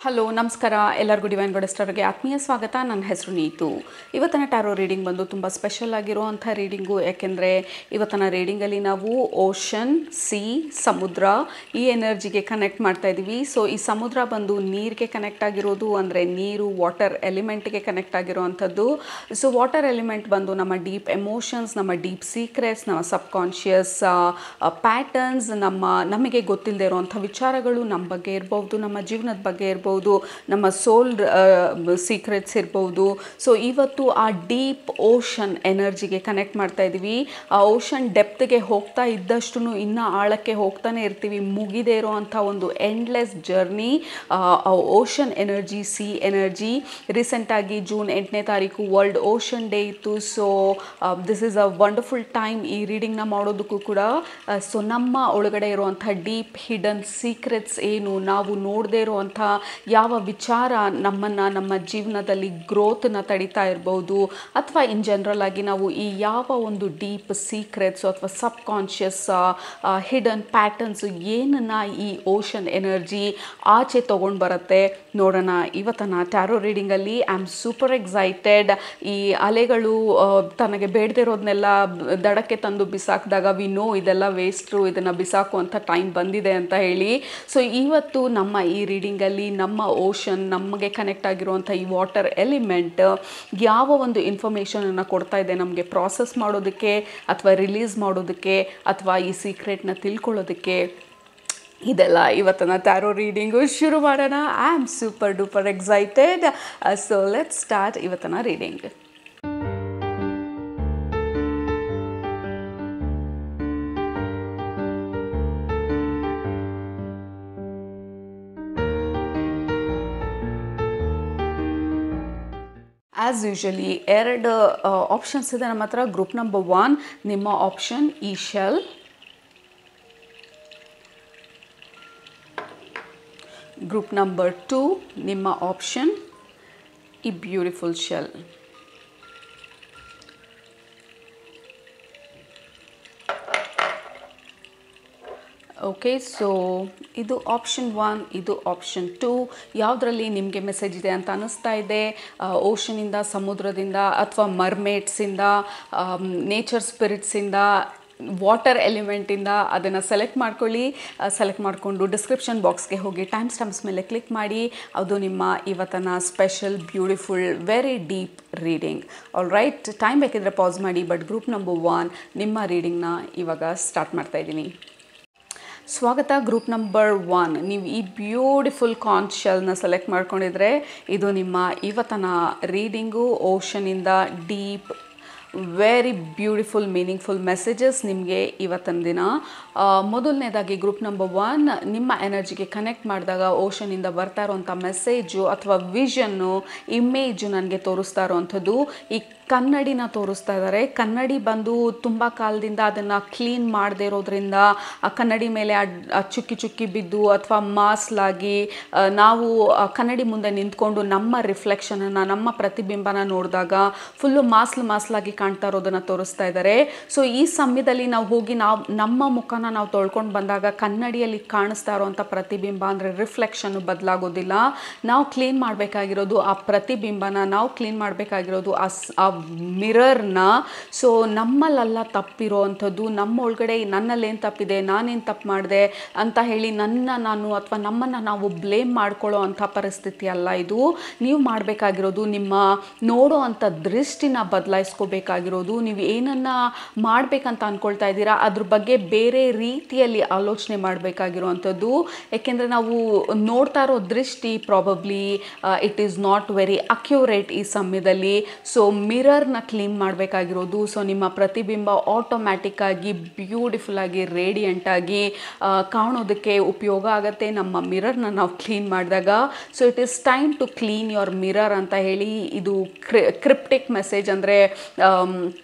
Hello ನಮಸ್ಕಾರ ಎಲ್ಲರಿಗೂ divine ಗಾಡೆಸ್ಟರ್ಗೆ ಆತ್ಮೀಯ ಸ್ವಾಗತ. ನನ್ನ ಹೆಸರು ನೀತು. ಇವತ್ತಿನ ಟ್ಯಾರೋ ರೀಡಿಂಗ್ ಬಂದು ತುಂಬ ಸ್ಪೆಷಲ್ ಆಗಿರುವಂಥ ರೀಡಿಂಗು. ಯಾಕೆಂದರೆ ಇವತ್ತಿನ ರೀಡಿಂಗಲ್ಲಿ ನಾವು ಓಷನ್, ಸಿ, ಸಮುದ್ರ ಈ ಎನರ್ಜಿಗೆ ಕನೆಕ್ಟ್ ಮಾಡ್ತಾ ಇದ್ದೀವಿ. ಸೊ ಈ ಸಮುದ್ರ ಬಂದು ನೀರಿಗೆ ಕನೆಕ್ಟ್ ಆಗಿರೋದು, ಅಂದರೆ ನೀರು ವಾಟರ್ ಎಲಿಮೆಂಟ್ಗೆ ಕನೆಕ್ಟ್ ಆಗಿರೋವಂಥದ್ದು. ಸೊ ವಾಟರ್ ಎಲಿಮೆಂಟ್ ಬಂದು ನಮ್ಮ ಡೀಪ್ ಎಮೋಷನ್ಸ್, ನಮ್ಮ ಡೀಪ್ ಸೀಕ್ರೆಟ್ಸ್, ನಮ್ಮ ಸಬ್ಕಾನ್ಷಿಯಸ್ ಪ್ಯಾಟರ್ನ್ಸ್, ನಮಗೆ ಗೊತ್ತಿಲ್ಲದೆ ಇರುವಂಥ ವಿಚಾರಗಳು ನಮ್ಮ ಬಗ್ಗೆ ಇರ್ಬೋದು, ನಮ್ಮ ಜೀವನದ ಬಗ್ಗೆ ಇರ್ಬೋದು, ನಮ್ಮ ಸೋಲ್ ಸೀಕ್ರೆಟ್ಸ್ ಇರ್ಬೋದು. ಸೊ ಇವತ್ತು ಆ ಡೀಪ್ ಓಷನ್ ಎನರ್ಜಿಗೆ ಕನೆಕ್ಟ್ ಮಾಡ್ತಾ ಇದ್ದೀವಿ. ಆ ಓಷನ್ ಡೆಪ್ತ್ಗೆ ಹೋಗ್ತಾ ಇದ್ದಷ್ಟು ಇನ್ನೂ ಆಳಕ್ಕೆ ಹೋಗ್ತಾನೆ ಇರ್ತೀವಿ. ಮುಗಿದೇ ಇರೋವಂಥ ಒಂದು endless journey ocean energy, C energy. ರೀಸೆಂಟಾಗಿ ಜೂನ್ 8ನೇ ತಾರೀಕು ವರ್ಲ್ಡ್ ಓಷನ್ ಡೇ ಇತ್ತು. So this is a wonderful time ಈ ರೀಡಿಂಗ್ನ ಮಾಡೋದಕ್ಕೂ ಕೂಡ. ಸೊ ನಮ್ಮ ಒಳಗಡೆ ಇರುವಂಥ ಡೀಪ್ ಹಿಡನ್ ಸೀಕ್ರೆಟ್ಸ್ ಏನು, ನಾವು ನೋಡದೇ ಇರುವಂಥ ಯಾವ ವಿಚಾರ ನಮ್ಮ ಜೀವನದಲ್ಲಿ ಗ್ರೋತ್ನ ತಡಿತಾ ಇರ್ಬೋದು, ಅಥವಾ ಇನ್ ಜನರಲ್ ಆಗಿ ನಾವು ಈ ಯಾವ ಒಂದು ಡೀಪ್ ಸೀಕ್ರೆಟ್ಸು ಅಥವಾ ಸಬ್ ಕಾನ್ಷಿಯಸ್ ಹಿಡನ್ ಪ್ಯಾಟರ್ನ್ಸ್ ಏನನ್ನ ಈ ಓಷನ್ ಎನರ್ಜಿ ಆಚೆ ತೊಗೊಂಡು ಬರುತ್ತೆ ನೋಡೋಣ ಇವತ್ತನ ಟ್ಯಾರೋ ರೀಡಿಂಗಲ್ಲಿ. I am super excited. ಈ ಅಲೆಗಳು ತನಗೆ ಬೇಡದಿರೋದನ್ನೆಲ್ಲ ದಡಕ್ಕೆ ತಂದು ಬಿಸಾಕಿದಾಗ ವಿ ನೋ ಇದೆಲ್ಲ ವೇಸ್ಟ್ರು, ಇದನ್ನು ಬಿಸಾಕುವಂಥ ಟೈಮ್ ಬಂದಿದೆ ಅಂತ ಹೇಳಿ. ಸೊ ಇವತ್ತು ನಮ್ಮ ಈ ರೀಡಿಂಗಲ್ಲಿ ನಮ್ಮ ಓಷನ್, ನಮಗೆ ಕನೆಕ್ಟ್ ಆಗಿರುವಂಥ ಈ ವಾಟರ್ ಎಲಿಮೆಂಟ್ ಯಾವ ಒಂದು ಇನ್ಫಾರ್ಮೇಷನನ್ನು ಕೊಡ್ತಾ ಇದೆ ನಮಗೆ ಪ್ರಾಸೆಸ್ ಮಾಡೋದಕ್ಕೆ, ಅಥವಾ ರಿಲೀಸ್ ಮಾಡೋದಕ್ಕೆ, ಅಥವಾ ಈ ಸೀಕ್ರೆಟ್ನ ತಿಳ್ಕೊಳ್ಳೋದಕ್ಕೆ, ಇದೆಲ್ಲ ಇವತ್ತಿನ ಟ್ಯಾರೋ ರೀಡಿಂಗು. ಶುರು ಮಾಡೋಣ. I am super duper excited. So let's start ಇವತ್ತಿನ ರೀಡಿಂಗ್. ಆ್ಯಸ್ ಯೂಶಲಿ ಎರಡು ಆಪ್ಷನ್ಸ್ ಇದೆ ನಮ್ಮ ಹತ್ರ. ಗ್ರೂಪ್ ನಂಬರ್ 1 ನಿಮ್ಮ ಆಪ್ಷನ್ ಈ ಶೆಲ್, ಗ್ರೂಪ್ ನಂಬರ್ 2 ನಿಮ್ಮ ಆಪ್ಷನ್ ಈ ಬ್ಯೂಟಿಫುಲ್ ಶೆಲ್. ಓಕೆ, ಸೊ ಇದು ಆಪ್ಷನ್ 1, ಇದು ಆಪ್ಷನ್ 2. ಯಾವುದರಲ್ಲಿ ನಿಮಗೆ ಮೆಸೇಜ್ ಇದೆ ಅಂತ ಅನ್ನಿಸ್ತಾ ಇದೆ? ಓಷನಿಂದ, ಸಮುದ್ರದಿಂದ, ಅಥವಾ ಮರ್ಮೇಡ್ಸಿಂದ, ನೇಚರ್ ಸ್ಪಿರಿಟ್ಸಿಂದ, ವಾಟರ್ ಎಲಿಮೆಂಟಿಂದ? ಅದನ್ನು ಸೆಲೆಕ್ಟ್ ಮಾಡ್ಕೊಳ್ಳಿ. ಸೆಲೆಕ್ಟ್ ಮಾಡಿಕೊಂಡು ಡಿಸ್ಕ್ರಿಪ್ಷನ್ ಬಾಕ್ಸ್ಗೆ ಹೋಗಿ ಟೈಮ್ ಸ್ಟಾಂಪ್ಸ್ ಮೇಲೆ ಕ್ಲಿಕ್ ಮಾಡಿ. ಅದು ನಿಮ್ಮ ಇವತ್ತಿನ special beautiful very deep reading. All right, time ಬೇಕಿದ್ರೆ ಪಾಸ್ ಮಾಡಿ. ಬಟ್ ಗ್ರೂಪ್ ನಂಬರ್ 1 ನಿಮ್ಮ ರೀಡಿಂಗ್ನ ಇವಾಗ ಸ್ಟಾರ್ಟ್ ಮಾಡ್ತಾ ಇದ್ದೀನಿ. ಸ್ವಾಗತ. ಗ್ರೂಪ್ ನಂಬರ್ 1, ನೀವು ಈ ಬ್ಯೂಟಿಫುಲ್ ಕಾಂಚ್ ಶೆಲ್ನ ಸೆಲೆಕ್ಟ್ ಮಾಡ್ಕೊಂಡಿದ್ರೆ ಇದು ನಿಮ್ಮ ಇವತ್ತಿನ ರೀಡಿಂಗು. ಓಷನಿಂದ deep very beautiful meaningful messages ನಿಮಗೆ ಇವತ್ತಿನ ದಿನ. ಮೊದಲನೇದಾಗಿ ಗ್ರೂಪ್ ನಂಬರ್ 1 ನಿಮ್ಮ ಎನರ್ಜಿಗೆ ಕನೆಕ್ಟ್ ಮಾಡಿದಾಗ ಓಷನಿಂದ ಬರ್ತಾ ಇರೋವಂಥ ಮೆಸೇಜು ಅಥವಾ ವಿಷನ್ನು, ಇಮೇಜು ನನಗೆ ತೋರಿಸ್ತಾ ಇರೋವಂಥದ್ದು ಈ ಕನ್ನಡಿನ ತೋರಿಸ್ತಾ ಇದ್ದಾರೆ. ಕನ್ನಡಿ ಬಂದು ತುಂಬ ಕಾಲದಿಂದ ಅದನ್ನು ಕ್ಲೀನ್ ಮಾಡದೇ ಇರೋದ್ರಿಂದ ಆ ಕನ್ನಡಿ ಮೇಲೆ ಚುಕ್ಕಿ ಚುಕ್ಕಿ ಬಿದ್ದು ಅಥವಾ ಮಾಸ್ಲಾಗಿ ನಾವು ಕನ್ನಡಿ ಮುಂದೆ ನಿಂತ್ಕೊಂಡು ನಮ್ಮ ರಿಫ್ಲೆಕ್ಷನನ್ನು, ನಮ್ಮ ಪ್ರತಿಬಿಂಬನ ನೋಡಿದಾಗ ಫುಲ್ಲು ಮಾಸ್ಲಾಗಿ ಕಾಣ್ತಾ ಇರೋದನ್ನು ತೋರಿಸ್ತಾ ಇದ್ದಾರೆ. ಸೊ ಈ ಸಮಯದಲ್ಲಿ ನಾವು ಹೋಗಿ ನಮ್ಮ ಮುಖನ ನಾವು ತೊಳ್ಕೊಂಡು ಬಂದಾಗ ಕನ್ನಡಿಯಲ್ಲಿ ಕಾಣಿಸ್ತಾ ಇರೋವಂಥ ಪ್ರತಿಬಿಂಬ ಅಂದರೆ ರಿಫ್ಲೆಕ್ಷನ್ನು ಬದಲಾಗೋದಿಲ್ಲ. ನಾವು ಕ್ಲೀನ್ ಮಾಡಬೇಕಾಗಿರೋದು ಆ ಪ್ರತಿಬಿಂಬನ, ನಾವು ಕ್ಲೀನ್ ಮಾಡಬೇಕಾಗಿರೋದು ಆ ಮಿರರ್ನ. ಸೊ ನಮ್ಮಲ್ಲೆಲ್ಲ ತಪ್ಪಿರೋ ಅಂಥದ್ದು, ನಮ್ಮ ಒಳಗಡೆ ನನ್ನಲ್ಲೇನು ತಪ್ಪಿದೆ, ನಾನೇನು ತಪ್ಪು ಮಾಡಿದೆ ಅಂತ ಹೇಳಿ ನಾನು ಅಥವಾ ನಮ್ಮನ್ನು ನಾವು ಬ್ಲೇಮ್ ಮಾಡ್ಕೊಳ್ಳೋ ಅಂಥ ಪರಿಸ್ಥಿತಿ ಅಲ್ಲ ಇದು. ನೀವು ಮಾಡಬೇಕಾಗಿರೋದು ನಿಮ್ಮ ನೋಡೋ ಅಂಥ ದೃಷ್ಟಿನ ಬದಲಾಯಿಸ್ಕೋಬೇಕಾಗಿರೋದು. ನೀವು ಏನನ್ನು ಮಾಡಬೇಕಂತ ಅಂದ್ಕೊಳ್ತಾ ಇದ್ದೀರಾ ಅದ್ರ ಬಗ್ಗೆ ಬೇರೆ ರೀತಿಯಲ್ಲಿ ಆಲೋಚನೆ ಮಾಡಬೇಕಾಗಿರೋವಂಥದ್ದು. ಯಾಕೆಂದರೆ ನಾವು ನೋಡ್ತಾ ಇರೋ ದೃಷ್ಟಿ probably it is not very accurate ಈ ಸಮಯದಲ್ಲಿ. ಸೊ ಮಿರರ್ನ ಕ್ಲೀನ್ ಮಾಡಬೇಕಾಗಿರೋದು. ಸೊ ನಿಮ್ಮ ಪ್ರತಿಬಿಂಬ ಆಟೋಮ್ಯಾಟಿಕ್ ಆಗಿ ಬ್ಯೂಟಿಫುಲ್ ಆಗಿ ರೇಡಿಯಂಟ್ ಆಗಿ ಕಾಣೋದಕ್ಕೆ ಉಪಯೋಗ ಆಗುತ್ತೆ ನಮ್ಮ ಮಿರರ್ನ ನಾವು ಕ್ಲೀನ್ ಮಾಡಿದಾಗ. So it is time to clean your mirror ಅಂತ ಹೇಳಿ ಇದು ಕ್ರಿಪ್ಟಿಕ್ ಮೆಸೇಜ್, ಅಂದರೆ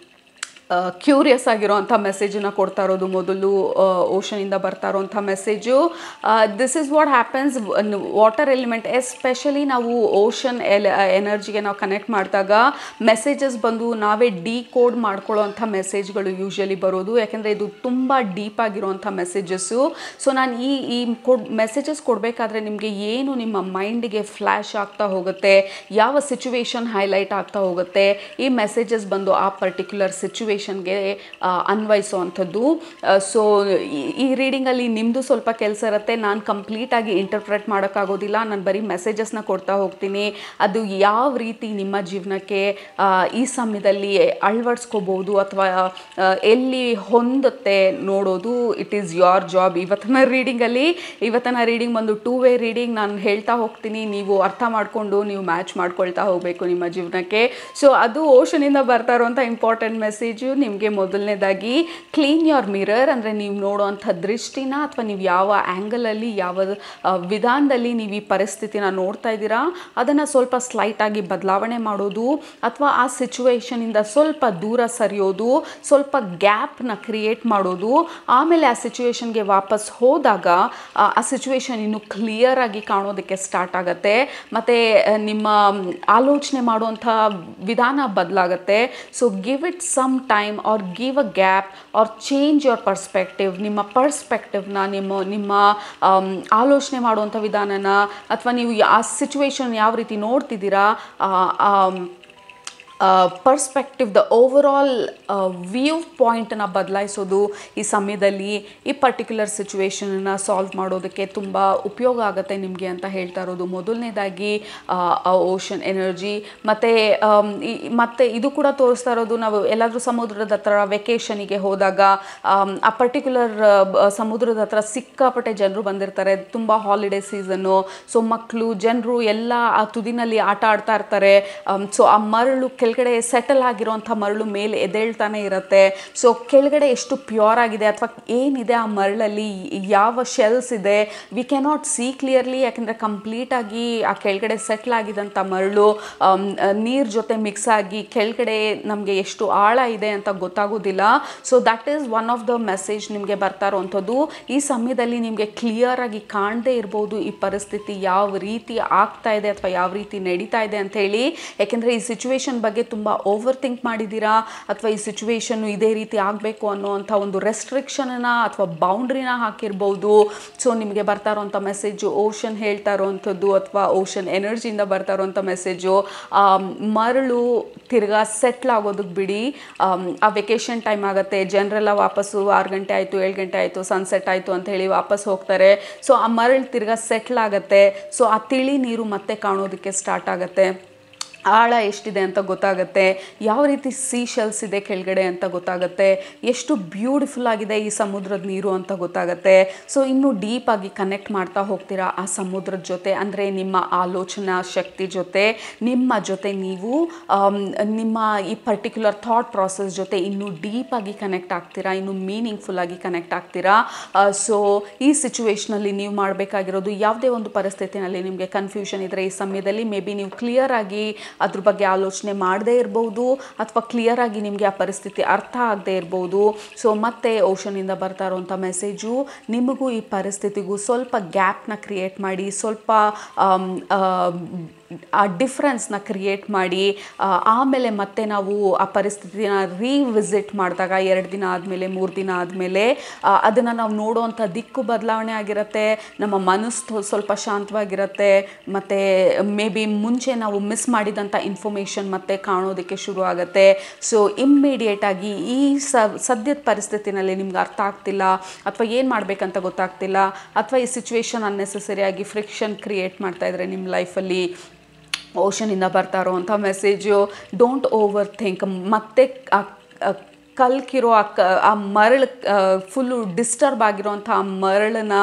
ಕ್ಯೂರಿಯಸ್ ಆಗಿರೋಂಥ ಮೆಸೇಜನ್ನು ಕೊಡ್ತಾ ಇರೋದು ಮೊದಲು ಓಷನಿಂದ ಬರ್ತಾ ಇರೋಂಥ message. This is what happens water element, especially ನಾವು ಓಷನ್ ಎನರ್ಜಿಗೆ ನಾವು ಕನೆಕ್ಟ್ ಮಾಡಿದಾಗ ಮೆಸೇಜಸ್ ಬಂದು ನಾವೇ ಡಿಕೋಡ್ ಮಾಡ್ಕೊಳ್ಳೋವಂಥ ಮೆಸೇಜ್ಗಳು ಯೂಶ್ವಲಿ ಬರೋದು, ಯಾಕೆಂದರೆ ಇದು ತುಂಬ ಡೀಪ್ ಆಗಿರೋವಂಥ ಮೆಸೇಜಸ್ಸು. ಸೊ ನಾನು ಈ ಮೆಸೇಜಸ್ ಕೊಡಬೇಕಾದ್ರೆ ನಿಮಗೆ ಏನು ನಿಮ್ಮ ಮೈಂಡಿಗೆ ಫ್ಲ್ಯಾಶ್ ಆಗ್ತಾ ಹೋಗುತ್ತೆ, ಯಾವ ಸಿಚುವೇಶನ್ ಹೈಲೈಟ್ ಆಗ್ತಾ ಹೋಗುತ್ತೆ, ಈ ಮೆಸೇಜಸ್ ಬಂದು ಆ ಪರ್ಟಿಕ್ಯುಲರ್ ಸಿಚುವೇಶನ್ಗೆ ಅನ್ವಯಿಸುವಂಥದ್ದು. ಸೊ ಈ ರೀಡಿಂಗಲ್ಲಿ ನಿಮ್ಮದು ಸ್ವಲ್ಪ ಕೆಲಸ ಇರುತ್ತೆ. ನಾನು ಕಂಪ್ಲೀಟಾಗಿ ಇಂಟರ್ಪ್ರೆಟ್ ಮಾಡೋಕ್ಕಾಗೋದಿಲ್ಲ, ನಾನು ಬರೀ ಮೆಸೇಜಸ್ನ ಕೊಡ್ತಾ ಹೋಗ್ತೀನಿ. ಅದು ಯಾವ ರೀತಿ ನಿಮ್ಮ ಜೀವನಕ್ಕೆ ಈ ಸಮಯದಲ್ಲಿ ಅಳವಡಿಸ್ಕೋಬೋದು ಅಥವಾ ಎಲ್ಲಿ ಹೊಂದುತ್ತೆ ನೋಡೋದು, ಇಟ್ ಈಸ್ ಯೋರ್ ಜಾಬ್. ಇವತ್ತಿನ ರೀಡಿಂಗ್ ಒಂದು 2 ವೇ ರೀಡಿಂಗ್. ನಾನು ಹೇಳ್ತಾ ಹೋಗ್ತೀನಿ, ನೀವು ಅರ್ಥ ಮಾಡಿಕೊಂಡು ನೀವು ಮ್ಯಾಚ್ ಮಾಡ್ಕೊಳ್ತಾ ಹೋಗಬೇಕು ನಿಮ್ಮ ಜೀವನಕ್ಕೆ. ಸೊ ಅದು ಓಷನಿಂದ ಬರ್ತಾ ಇರೋಂಥ ಇಂಪಾರ್ಟೆಂಟ್ ಮೆಸೇಜು. ನಿಮಗೆ ಮೊದಲನೇದಾಗಿ ಕ್ಲೀನ್ ಯೋರ್ ಮಿರರ್, ಅಂದರೆ ನೀವು ನೋಡೋವಂಥ ದೃಷ್ಟಿನ ಅಥವಾ ನೀವು ಯಾವ ಆ್ಯಂಗಲಲ್ಲಿ ಯಾವ ವಿಧಾನದಲ್ಲಿ ನೀವು ಈ ಪರಿಸ್ಥಿತಿನ ನೋಡ್ತಾ ಇದ್ದೀರಾ ಅದನ್ನು ಸ್ವಲ್ಪ ಸ್ಲೈಟಾಗಿ ಬದಲಾವಣೆ ಮಾಡೋದು, ಅಥವಾ ಆ ಸಿಚುವೇಶನಿಂದ ಸ್ವಲ್ಪ ದೂರ ಸರಿಯೋದು, ಸ್ವಲ್ಪ ಗ್ಯಾಪ್ನ ಕ್ರಿಯೇಟ್ ಮಾಡೋದು. ಆಮೇಲೆ ಆ ಸಿಚುವೇಶನ್ಗೆ ವಾಪಸ್ ಹೋದಾಗ ಆ ಸಿಚುವೇಶನ್ ಇನ್ನೂ ಕ್ಲಿಯರಾಗಿ ಕಾಣೋದಕ್ಕೆ ಸ್ಟಾರ್ಟ್ ಆಗುತ್ತೆ, ಮತ್ತು ನಿಮ್ಮ ಆಲೋಚನೆ ಮಾಡುವಂಥ ವಿಧಾನ ಬದಲಾಗುತ್ತೆ. So give it some time or give a gap or change your perspective. ನಿಮ್ಮ ಪರ್ಸ್ಪೆಕ್ಟಿವ್ನ ನಿಮ್ಮ ಆಲೋಚನೆ ಮಾಡುವಂಥ ವಿಧಾನನ ಅಥವಾ ನೀವು ಆ ಸಿಚುವೇಶನ್ ಯಾವ ರೀತಿ ನೋಡ್ತಿದ್ದೀರಾ ಪರ್ಸ್ಪೆಕ್ಟಿವ್, ದ ಓವರಾಲ್ ವ್ಯೂ ಪಾಯಿಂಟನ್ನು ಬದಲಾಯಿಸೋದು ಈ ಸಮಯದಲ್ಲಿ ಈ ಪರ್ಟಿಕ್ಯುಲರ್ ಸಿಚುವೇಶನನ್ನು ಸಾಲ್ವ್ ಮಾಡೋದಕ್ಕೆ ತುಂಬ ಉಪಯೋಗ ಆಗುತ್ತೆ ನಿಮಗೆ ಅಂತ ಹೇಳ್ತಾ ಇರೋದು. ಮೊದಲನೇದಾಗಿ ಓಷನ್ ಎನರ್ಜಿ. ಮತ್ತು ಇದು ಕೂಡ ತೋರಿಸ್ತಾ ಇರೋದು, ನಾವು ಎಲ್ಲಾದರೂ ಸಮುದ್ರದ ಹತ್ರ ವೆಕೇಷನಿಗೆ ಹೋದಾಗ ಆ ಪರ್ಟಿಕ್ಯುಲರ್ ಸಮುದ್ರದ ಹತ್ರ ಸಿಕ್ಕಾಪಟ್ಟೆ ಜನರು ಬಂದಿರ್ತಾರೆ, ತುಂಬ ಹಾಲಿಡೇ ಸೀಸನ್ನು. ಸೊ ಮಕ್ಕಳು ಜನರು ಎಲ್ಲ ಆ ತುದಿನಲ್ಲಿ ಆಟ ಆಡ್ತಾ ಇರ್ತಾರೆ. ಸೊ ಆ ಮರಳು ಕೆಳಗಡೆ ಸೆಟಲ್ ಆಗಿರೋಂಥ ಮರಳು ಮೇಲೆ ಎದ್ದೇಳ್ತಾನೆ ಇರುತ್ತೆ. ಸೊ ಕೆಳಗಡೆ ಎಷ್ಟು ಪ್ಯೂರ್ ಆಗಿದೆ ಅಥವಾ ಏನಿದೆ ಆ ಮರಳಲ್ಲಿ, ಯಾವ ಶೆಲ್ಸ್ ಇದೆ, ವಿ ಕ್ಯಾನಾಟ್ ಸಿ ಕ್ಲಿಯರ್ಲಿ, ಯಾಕೆಂದರೆ ಕಂಪ್ಲೀಟಾಗಿ ಆ ಕೆಳಗಡೆ ಸೆಟ್ಲ್ ಆಗಿದಂಥ ಮರಳು ನೀರು ಜೊತೆ ಮಿಕ್ಸ್ ಆಗಿ ಕೆಳಗಡೆ ನಮಗೆ ಎಷ್ಟು ಆಳ ಇದೆ ಅಂತ ಗೊತ್ತಾಗೋದಿಲ್ಲ. So that is one of the message ನಿಮಗೆ ಬರ್ತಾ ಇರೋವಂಥದ್ದು. ಈ ಸಮಯದಲ್ಲಿ ನಿಮಗೆ ಕ್ಲಿಯರಾಗಿ ಕಾಣದೇ ಇರ್ಬೋದು ಈ ಪರಿಸ್ಥಿತಿ ಯಾವ ರೀತಿ ಆಗ್ತಾ ಇದೆ ಅಥವಾ ಯಾವ ರೀತಿ ನಡೀತಾ ಇದೆ ಅಂಥೇಳಿ, ಯಾಕೆಂದರೆ ಈ ಸಿಚುವೇಶನ್ ಬಗ್ಗೆ ತುಂಬ ಓವರ್ ಥಿಂಕ್ ಮಾಡಿದ್ದೀರಾ, ಅಥವಾ ಈ ಸಿಚುವೇಶನ್ನು ಇದೇ ರೀತಿ ಆಗಬೇಕು ಅನ್ನೋವಂಥ ಒಂದು ರೆಸ್ಟ್ರಿಕ್ಷನನ್ನು ಅಥವಾ ಬೌಂಡ್ರಿನ ಹಾಕಿರ್ಬೋದು. ಸೊ ನಿಮಗೆ ಬರ್ತಾ ಇರೋವಂಥ ಮೆಸೇಜು ಓಷನ್ ಹೇಳ್ತಾ ಇರೋವಂಥದ್ದು ಅಥವಾ ಓಷನ್ ಎನರ್ಜಿಯಿಂದ ಬರ್ತಾ ಇರೋವಂಥ ಮೆಸೇಜು, ಮರಳು ತಿರ್ಗಾ ಸೆಟ್ಲ್ ಆಗೋದಕ್ಕೆ ಬಿಡಿ. ಆ ವೆಕೇಷನ್ ಟೈಮ್ ಆಗುತ್ತೆ, ಜನರೆಲ್ಲ ವಾಪಸ್ಸು 6 ಗಂಟೆ ಆಯಿತು 7 ಗಂಟೆ ಆಯಿತು ಸನ್ಸೆಟ್ ಆಯಿತು ಅಂತ ಹೇಳಿ ವಾಪಸ್ ಹೋಗ್ತಾರೆ. ಸೊ ಆ ಮರಳು ತಿರ್ಗಾ ಸೆಟ್ಲ್ ಆಗುತ್ತೆ. ಸೊ ಆ ತಿಳಿ ನೀರು ಮತ್ತೆ ಕಾಣೋದಕ್ಕೆ ಸ್ಟಾರ್ಟ್ ಆಗುತ್ತೆ, ಆಳ ಎಷ್ಟಿದೆ ಅಂತ ಗೊತ್ತಾಗುತ್ತೆ, ಯಾವ ರೀತಿ ಸೀ ಶೆಲ್ಸ್ ಇದೆ ಕೆಳಗಡೆ ಅಂತ ಗೊತ್ತಾಗುತ್ತೆ, ಎಷ್ಟು ಬ್ಯೂಟಿಫುಲ್ ಆಗಿದೆ ಈ ಸಮುದ್ರದ ನೀರು ಅಂತ ಗೊತ್ತಾಗುತ್ತೆ. ಸೊ ಇನ್ನೂ ಡೀಪಾಗಿ ಕನೆಕ್ಟ್ ಮಾಡ್ತಾ ಹೋಗ್ತೀರಾ ಆ ಸಮುದ್ರದ ಜೊತೆ, ಅಂದರೆ ನಿಮ್ಮ ಆಲೋಚನಾ ಶಕ್ತಿ ಜೊತೆ, ನಿಮ್ಮ ಜೊತೆ ನೀವು ನಿಮ್ಮ ಈ ಪರ್ಟಿಕ್ಯುಲರ್ ಥಾಟ್ ಪ್ರಾಸೆಸ್ ಜೊತೆ ಇನ್ನೂ ಡೀಪಾಗಿ ಕನೆಕ್ಟ್ ಆಗ್ತೀರಾ, ಇನ್ನೂ ಮೀನಿಂಗ್ಫುಲ್ಲಾಗಿ ಕನೆಕ್ಟ್ ಆಗ್ತೀರಾ. ಸೊ ಈ ಸಿಚುವೇಷನಲ್ಲಿ ನೀವು ಮಾಡಬೇಕಾಗಿರೋದು, ಯಾವುದೇ ಒಂದು ಪರಿಸ್ಥಿತಿನಲ್ಲಿ ನಿಮಗೆ ಕನ್ಫ್ಯೂಷನ್ ಇದ್ದರೆ ಈ ಸಮಯದಲ್ಲಿ ಮೇ ಬಿ ನೀವು ಕ್ಲಿಯರಾಗಿ ಅದ್ರ ಬಗ್ಗೆ ಆಲೋಚನೆ ಮಾಡದೇ ಇರ್ಬೋದು, ಅಥವಾ ಕ್ಲಿಯರಾಗಿ ನಿಮಗೆ ಆ ಪರಿಸ್ಥಿತಿ ಅರ್ಥ ಆಗದೆ ಇರ್ಬೋದು. ಸೊ ಮತ್ತೆ ಓಷನಿಂದ ಬರ್ತಾ ಇರೋವಂಥ ಮೆಸೇಜು, ನಿಮಗೂ ಈ ಪರಿಸ್ಥಿತಿಗೂ ಸ್ವಲ್ಪ ಗ್ಯಾಪ್ನ ಕ್ರಿಯೇಟ್ ಮಾಡಿ, ಸ್ವಲ್ಪ ಆ ಡಿಫ್ರೆನ್ಸ್ನ ಕ್ರಿಯೇಟ್ ಮಾಡಿ, ಆಮೇಲೆ ಮತ್ತೆ ನಾವು ಆ ಪರಿಸ್ಥಿತಿನ ರೀವಿಸಿಟ್ ಮಾಡಿದಾಗ 2 ದಿನ ಆದಮೇಲೆ 3 ದಿನ ಆದಮೇಲೆ ಅದನ್ನು ನಾವು ನೋಡೋವಂಥ ದಿಕ್ಕು ಬದಲಾವಣೆ ಆಗಿರುತ್ತೆ, ನಮ್ಮ ಮನಸ್ಸು ಸ್ವಲ್ಪ ಶಾಂತವಾಗಿರುತ್ತೆ, ಮತ್ತು ಮೇ ಬಿ ಮುಂಚೆ ನಾವು ಮಿಸ್ ಮಾಡಿದಂಥ ಇನ್ಫಾರ್ಮೇಷನ್ ಮತ್ತೆ ಕಾಣೋದಕ್ಕೆ ಶುರು ಆಗುತ್ತೆ. ಸೊ ಇಮ್ಮಿಡಿಯೇಟಾಗಿ ಈ ಸದ್ಯದ ಪರಿಸ್ಥಿತಿನಲ್ಲಿ ನಿಮ್ಗೆ ಅರ್ಥ ಆಗ್ತಿಲ್ಲ ಅಥವಾ ಏನು ಮಾಡಬೇಕಂತ ಗೊತ್ತಾಗ್ತಿಲ್ಲ, ಅಥವಾ ಈ ಸಿಚುವೇಶನ್ ಅನ್ನೆಸೆಸರಿಯಾಗಿ ಫ್ರಿಕ್ಷನ್ ಕ್ರಿಯೇಟ್ ಮಾಡ್ತಾ ಇದ್ದಾರೆ ನಿಮ್ಮ ಲೈಫಲ್ಲಿ, ಓಷನಿಂದ ಬರ್ತಾ ಇರೋವಂಥ ಮೆಸೇಜು, ಡೋಂಟ್ ಓವರ್ ಥಿಂಕ್. ಮತ್ತೆ ಕಲ್ಕಿರೋ ಆ ಮರಳು ಫುಲ್ಲು ಡಿಸ್ಟರ್ಬ್ ಆಗಿರೋಂಥ ಆ ಮರಳನ್ನ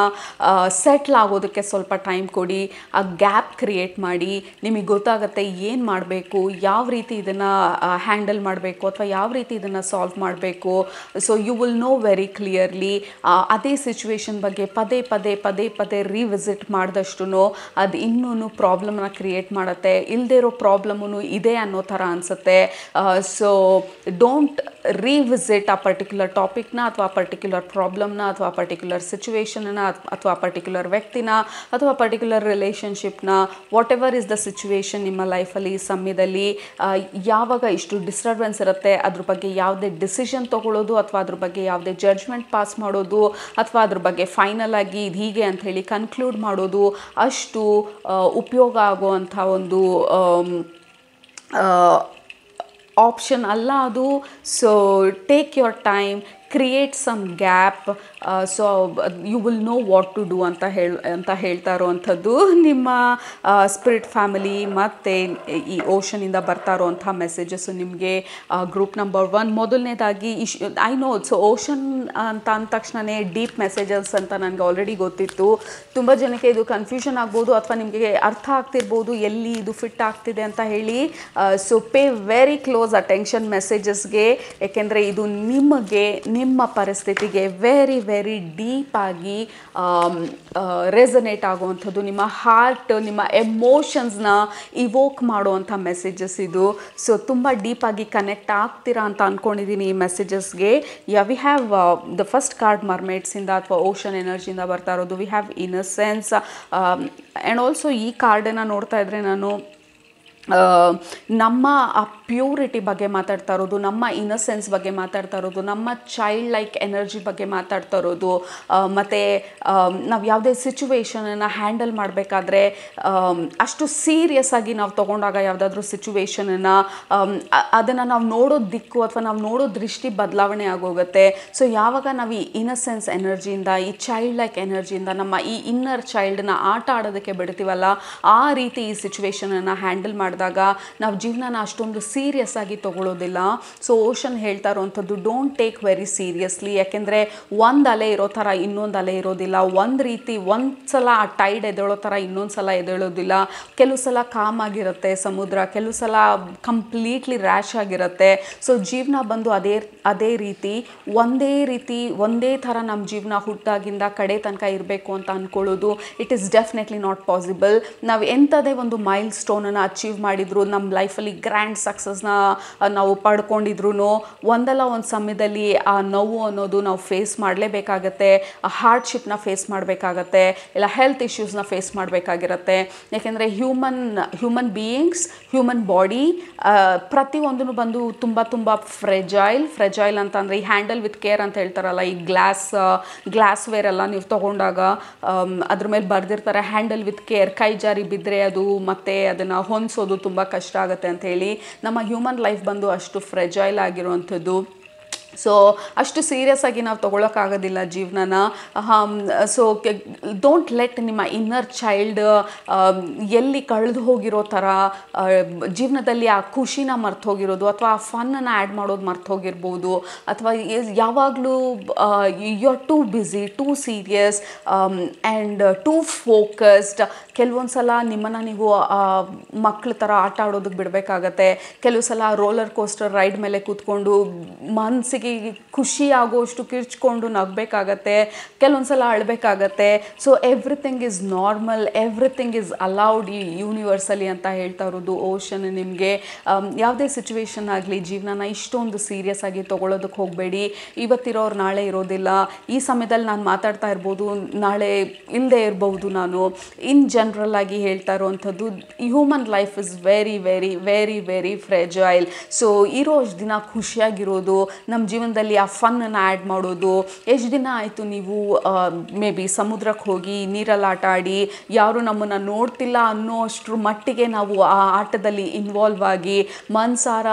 ಸೆಟ್ಲ್ ಆಗೋದಕ್ಕೆ ಸ್ವಲ್ಪ ಟೈಮ್ ಕೊಡಿ, ಆ ಗ್ಯಾಪ್ ಕ್ರಿಯೇಟ್ ಮಾಡಿ. ನಿಮಗೆ ಗೊತ್ತಾಗುತ್ತೆ ಏನು ಮಾಡಬೇಕು, ಯಾವ ರೀತಿ ಇದನ್ನು ಹ್ಯಾಂಡಲ್ ಮಾಡಬೇಕು ಅಥವಾ ಯಾವ ರೀತಿ ಇದನ್ನು ಸಾಲ್ವ್ ಮಾಡಬೇಕು. So you will know very clearly. ಅದೇ ಸಿಚುವೇಶನ್ ಬಗ್ಗೆ ಪದೇ ಪದೇ ರಿವಿಸಿಟ್ ಮಾಡಿದಷ್ಟು ಅದು ಇನ್ನೂ ಪ್ರಾಬ್ಲಮ್ನ ಕ್ರಿಯೇಟ್ ಮಾಡುತ್ತೆ, ಇಲ್ಲದೇ ಇರೋ ಪ್ರಾಬ್ಲಮ್ಮು ಇದೆ ಅನ್ನೋ ಥರ ಅನಿಸುತ್ತೆ. ಸೊ ಡೋಂಟ್ ರಿವಿಸಿಟ್ ಆ ಪರ್ಟಿಕ್ಯುಲರ್ ಟಾಪಿಕ್ನ ಅಥವಾ ಪರ್ಟಿಕ್ಯುಲರ್ ಪ್ರಾಬ್ಲಮ್ನ ಅಥವಾ ಪರ್ಟಿಕ್ಯುಲರ್ ಸಿಚುವೇಶನ್ನ ಅಥವಾ ಪರ್ಟಿಕ್ಯುಲರ್ ವ್ಯಕ್ತಿನ ಅಥವಾ ಪರ್ಟಿಕ್ಯುಲರ್ ರಿಲೇಷನ್ಶಿಪ್ನ, whatever is the situation ನಿಮ್ಮ ಲೈಫಲ್ಲಿ ಈ ಸಮಯದಲ್ಲಿ ಯಾವಾಗ ಇಷ್ಟು ಡಿಸ್ಟರ್ಬೆನ್ಸ್ ಇರುತ್ತೆ, ಅದ್ರ ಬಗ್ಗೆ ಯಾವುದೇ ಡಿಸಿಷನ್ ತೊಗೊಳ್ಳೋದು ಅಥವಾ ಅದ್ರ ಬಗ್ಗೆ ಯಾವುದೇ ಜಡ್ಜ್ಮೆಂಟ್ ಪಾಸ್ ಮಾಡೋದು ಅಥವಾ ಅದ್ರ ಬಗ್ಗೆ ಫೈನಲ್ ಆಗಿ ಇದು ಹೀಗೆ ಅಂತ ಹೇಳಿ ಕನ್ಕ್ಲೂಡ್ ಮಾಡೋದು ಅಷ್ಟು ಉಪಯೋಗ ಆಗುವಂಥ ಒಂದು ಆಪ್ಷನ್ ಅಲ್ಲ ಅದು. So take your time, create some gap, so you will know what to do ಅಂತ ಹೇಳ್ತಾ ಇರೋವಂಥದ್ದು ನಿಮ್ಮ ಸ್ಪಿರಿಟ್ ಫ್ಯಾಮಿಲಿ ಮತ್ತು ಈ ಓಷನಿಂದ ಬರ್ತಾ ಇರೋವಂಥ ಮೆಸೇಜಸ್ಸು ನಿಮಗೆ. ಗ್ರೂಪ್ ನಂಬರ್ 1 ಮೊದಲನೇದಾಗಿ ಐ ನೋ ಸೊ ಓಷನ್ ಅಂತ ಅಂದ ತಕ್ಷಣವೇ ಡೀಪ್ ಮೆಸೇಜಸ್ ಅಂತ ನನಗೆ ಆಲ್ರೆಡಿ ಗೊತ್ತಿತ್ತು. ತುಂಬ ಜನಕ್ಕೆ ಇದು ಕನ್ಫ್ಯೂಷನ್ ಆಗ್ಬೋದು ಅಥವಾ ನಿಮಗೆ ಅರ್ಥ ಆಗ್ತಿರ್ಬೋದು ಎಲ್ಲಿ ಇದು ಫಿಟ್ ಆಗ್ತಿದೆ ಅಂತ ಹೇಳಿ. So pay very close attention ಮೆಸೇಜಸ್ಗೆ, ಏಕೆಂದರೆ ಇದು ನಿಮಗೆ ನಿಮ್ಮ ಪರಿಸ್ಥಿತಿಗೆ ವೆರಿ ವೆರಿ ಡೀಪಾಗಿ ರೆಸನೇಟ್ ಆಗುವಂಥದ್ದು, ನಿಮ್ಮ ಹಾರ್ಟ್, ನಿಮ್ಮ ಎಮೋಷನ್ಸ್ನ ಇವೋಕ್ ಮಾಡುವಂಥ ಮೆಸೇಜಸ್ ಇದು. ಸೊ ತುಂಬ ಡೀಪಾಗಿ ಕನೆಕ್ಟ್ ಆಗ್ತೀರಾ ಅಂತ ಅಂದ್ಕೊಂಡಿದ್ದೀನಿ ಈ ಮೆಸೇಜಸ್ಗೆ. We have the first card ಮರ್ಮೇಡ್ಸಿಂದ ಅಥವಾ ಓಷನ್ ಎನರ್ಜಿಯಿಂದ ಬರ್ತಾ ಇರೋದು. We have innocence and also ಈ ಕಾರ್ಡನ್ನು ನೋಡ್ತಾ ಇದ್ದರೆ ನಾನು ನಮ್ಮ ಆ ಪ್ಯೂರಿಟಿ ಬಗ್ಗೆ ಮಾತಾಡ್ತಾ ಇರೋದು, ನಮ್ಮ ಇನ್ನಸೆನ್ಸ್ ಬಗ್ಗೆ ಮಾತಾಡ್ತಾ ಇರೋದು, ನಮ್ಮ ಚೈಲ್ಡ್ ಲೈಕ್ ಎನರ್ಜಿ ಬಗ್ಗೆ ಮಾತಾಡ್ತಾ ಇರೋದು. ಮತ್ತು ನಾವು ಯಾವುದೇ ಸಿಚುವೇಶನನ್ನು ಹ್ಯಾಂಡಲ್ ಮಾಡಬೇಕಾದ್ರೆ ಅಷ್ಟು ಸೀರಿಯಸ್ ಆಗಿ ನಾವು ತೊಗೊಂಡಾಗ ಯಾವುದಾದ್ರೂ ಸಿಚುವೇಶನನ್ನು ಅದನ್ನು ನಾವು ನೋಡೋ ದಿಕ್ಕು ಅಥವಾ ನಾವು ನೋಡೋ ದೃಷ್ಟಿ ಬದಲಾವಣೆ ಆಗೋಗುತ್ತೆ. ಸೊ ಯಾವಾಗ ನಾವು ಈ ಇನ್ನಸೆನ್ಸ್ ಎನರ್ಜಿಯಿಂದ, ಈ ಚೈಲ್ಡ್ ಲೈಕ್ ಎನರ್ಜಿಯಿಂದ ನಮ್ಮ ಈ ಇನ್ನರ್ ಚೈಲ್ಡನ್ನ ಆಟ ಆಡೋದಕ್ಕೆ ಬಿಡ್ತೀವಲ್ಲ, ಆ ರೀತಿ ಈ ಸಿಚುವೇಶನನ್ನು ಹ್ಯಾಂಡಲ್ ಮಾಡಿದಾಗ ನಾವು ಜೀವನನ ಅಷ್ಟೊಂದು ಸೀರಿಯಸ್ ಆಗಿ ತೊಗೊಳ್ಳೋದಿಲ್ಲ. ಸೊ ಓಷನ್ ಹೇಳ್ತಾ ಇರೋವಂಥದ್ದು ಡೋಂಟ್ ಟೇಕ್ ವೆರಿ ಸೀರಿಯಸ್ಲಿ, ಯಾಕೆಂದರೆ ಒಂದು ಅಲೆ ಇರೋ ಥರ ಇನ್ನೊಂದು ಅಲೆ ಇರೋದಿಲ್ಲ. ಒಂದು ರೀತಿ ಒಂದು ಸಲ ಆ ಟೈಡ್ ಎದ್ದೇಳೋ ಥರ ಇನ್ನೊಂದು ಸಲ ಎದ್ದೇಳೋದಿಲ್ಲ. ಕೆಲವು ಸಲ ಕಾಮ್ ಆಗಿರುತ್ತೆ ಸಮುದ್ರ, ಕೆಲವು ಸಲ ಕಂಪ್ಲೀಟ್ಲಿ ರ್ಯಾಶ್ ಆಗಿರುತ್ತೆ. ಸೊ ಜೀವನ ಬಂದು ಅದೇ ರೀತಿ ಒಂದೇ ಥರ ನಮ್ಮ ಜೀವನ ಹುಟ್ಟಾಗಿಂದ ಕಡೆ ತನಕ ಇರಬೇಕು ಅಂತ ಅಂದ್ಕೊಳ್ಳೋದು it is definitely not possible. ನಾವು ಎಂಥದೇ ಒಂದು ಮೈಲ್ ಸ್ಟೋನನ್ನು ಅಚೀವ್ ಮಾಡಿದ್ರು, ನಮ್ಮ ಲೈಫಲ್ಲಿ ಗ್ರ್ಯಾಂಡ್ ಸಕ್ಸಸ್ನ ನಾವು ಪಡ್ಕೊಂಡಿದ್ರು, ಒಂದಲ್ಲ ಒಂದು ಸಮಯದಲ್ಲಿ ಆ ನೋವು ಅನ್ನೋದು ನಾವು ಫೇಸ್ ಮಾಡಲೇಬೇಕಾಗತ್ತೆ. ಆ ಹಾರ್ಡ್ಶಿಪ್ನ ಫೇಸ್ ಮಾಡಬೇಕಾಗತ್ತೆ, ಇಲ್ಲ ಹೆಲ್ತ್ ಇಶ್ಯೂಸ್ನ ಫೇಸ್ ಮಾಡಬೇಕಾಗಿರುತ್ತೆ. ಯಾಕೆಂದರೆ ಹ್ಯೂಮನ್ ಬೀಯಿಂಗ್ಸ್, ಹ್ಯೂಮನ್ ಬಾಡಿ ಪ್ರತಿಯೊಂದೂ ಬಂದು ತುಂಬ ಫ್ರೆಜೈಲ್ ಅಂತಂದರೆ ಈ ಹ್ಯಾಂಡಲ್ ವಿತ್ ಕೇರ್ ಅಂತ ಹೇಳ್ತಾರಲ್ಲ, ಈ ಗ್ಲಾಸ್ ವೇರ್ ಎಲ್ಲ ನೀವು ತೊಗೊಂಡಾಗ ಅದ್ರ ಮೇಲೆ ಬರೆದಿರ್ತಾರೆ ಹ್ಯಾಂಡಲ್ ವಿತ್ ಕೇರ್, ಕೈ ಜಾರಿ ಬಿದ್ದರೆ ಅದು ಮತ್ತೆ ಅದನ್ನು ಹೊಂದಿಸೋದು ತುಂಬ ಕಷ್ಟ ಆಗುತ್ತೆ ಅಂತ ಹೇಳಿ. ನಮ್ಮ ಹ್ಯೂಮನ್ ಲೈಫ್ ಬಂದು ಅಷ್ಟು ಫ್ರೆಜೈಲ್ ಆಗಿರುವಂಥದ್ದು. ಸೊ ಅಷ್ಟು ಸೀರಿಯಸ್ ಆಗಿ ನಾವು ತೊಗೊಳಕ್ಕಾಗೋದಿಲ್ಲ ಜೀವನನ. ಸೊ ಡೋಂಟ್ ಲೆಟ್ ನಿಮ್ಮ ಇನ್ನರ್ ಚೈಲ್ಡ್ ಎಲ್ಲಿ ಕಳೆದು ಹೋಗಿರೋ ಥರ ಜೀವನದಲ್ಲಿ ಆ ಖುಷಿನ ಮರ್ತು ಹೋಗಿರೋದು ಅಥವಾ ಆ ಫನ್ನನ್ನು ಆ್ಯಡ್ ಮಾಡೋದು ಮರ್ತು ಹೋಗಿರ್ಬೋದು, ಅಥವಾ ಯಾವಾಗಲೂ you are too busy, too serious and too focused. ಕೆಲವೊಂದು ಸಲ ನಿಮ್ಮನ್ನು ನೀವು ಮಕ್ಕಳ ಥರ ಆಟ ಆಡೋದಕ್ಕೆ ಬಿಡಬೇಕಾಗತ್ತೆ. ಕೆಲವು ಸಲ ರೋಲರ್ ಕೋಸ್ಟರ್ ರೈಡ್ ಮೇಲೆ ಕೂತ್ಕೊಂಡು ಮನಸ್ಸಿಗೆ ಖುಷಿ ಆಗೋಷ್ಟು ಕಿರ್ಚ್ಕೊಂಡು ನಗಬೇಕಾಗತ್ತೆ, ಕೆಲವೊಂದು ಸಲ ಅಳಬೇಕಾಗತ್ತೆ. So everything is normal, everything is allowed ಈ ಯೂನಿವರ್ಸಲ್ಲಿ ಅಂತ ಹೇಳ್ತಾ ಇರೋದು ಓಷನ್ ನಿಮಗೆ. ಯಾವುದೇ ಸಿಚುವೇಶನ್ ಆಗಲಿ ಜೀವನನ ಇಷ್ಟೊಂದು ಸೀರಿಯಸ್ ಆಗಿ ತೊಗೊಳೋದಕ್ಕೆ ಹೋಗಬೇಡಿ. ಇವತ್ತಿರೋರು ನಾಳೆ ಇರೋದಿಲ್ಲ. ಈ ಸಮಯದಲ್ಲಿ ನಾನು ಮಾತಾಡ್ತಾ ಇರ್ಬೋದು, ನಾಳೆ ಇಲ್ಲದೆ ಇರ್ಬೋದು. ನಾನು ಇನ್ ಜನರಲ್ ಆಗಿ ಹೇಳ್ತಾ ಇರೋವಂಥದ್ದು human life is very very very very fragile. So ಇರೋಷ್ಟು ದಿನ ಖುಷಿಯಾಗಿರೋದು, ನಮ್ಮ ಜೀವನದಲ್ಲಿ ಆ ಫನ್ನನ್ನು ಆ್ಯಡ್ ಮಾಡೋದು. ಎಷ್ಟು ದಿನ ಆಯಿತು ನೀವು ಮೇ ಬಿ ಸಮುದ್ರಕ್ಕೆ ಹೋಗಿ ನೀರಲ್ಲಿ ಆಟ ಆಡಿ ಯಾರು ನಮ್ಮನ್ನು ನೋಡ್ತಿಲ್ಲ ಅನ್ನೋ ಅಷ್ಟರ ಮಟ್ಟಿಗೆ ನಾವು ಆ ಆಟದಲ್ಲಿ ಇನ್ವಾಲ್ವ್ ಆಗಿ ಮನ್ಸಾರ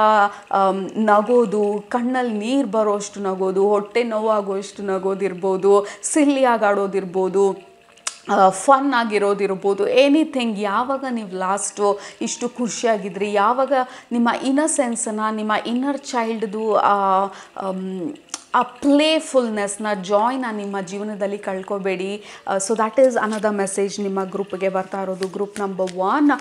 ನಗೋದು, ಕಣ್ಣಲ್ಲಿ ನೀರು ಬರೋಷ್ಟು ನಗೋದು, ಹೊಟ್ಟೆ ನೋವಾಗೋಷ್ಟು ನಗೋದಿರ್ಬೋದು, ಸಿಲ್ಲಿಯಾಗಿ ಆಡೋದಿರ್ಬೋದು, ಫನ್ ಆಗಿರೋದಿರ್ಬೋದು, ಎನಿಥಿಂಗ್. ಯಾವಾಗ ನೀವು ಲಾಸ್ಟು ಇಷ್ಟು ಖುಷಿಯಾಗಿದ್ರಿ, ಯಾವಾಗ ನಿಮ್ಮ ಇನ್ನಸೆನ್ಸನ್ನು, ನಿಮ್ಮ ಇನ್ನರ್ ಚೈಲ್ಡ್ದು ಆ ಪ್ಲೇಫುಲ್ನೆಸ್ನ ಜಾಯ್ನ ನಿಮ್ಮ ಜೀವನದಲ್ಲಿ ಕಳ್ಕೊಬೇಡಿ. So that is another message ನಿಮ್ಮ ಗ್ರೂಪ್ಗೆ ಬರ್ತಾ ಇರೋದು, ಗ್ರೂಪ್ ನಂಬರ್ 1.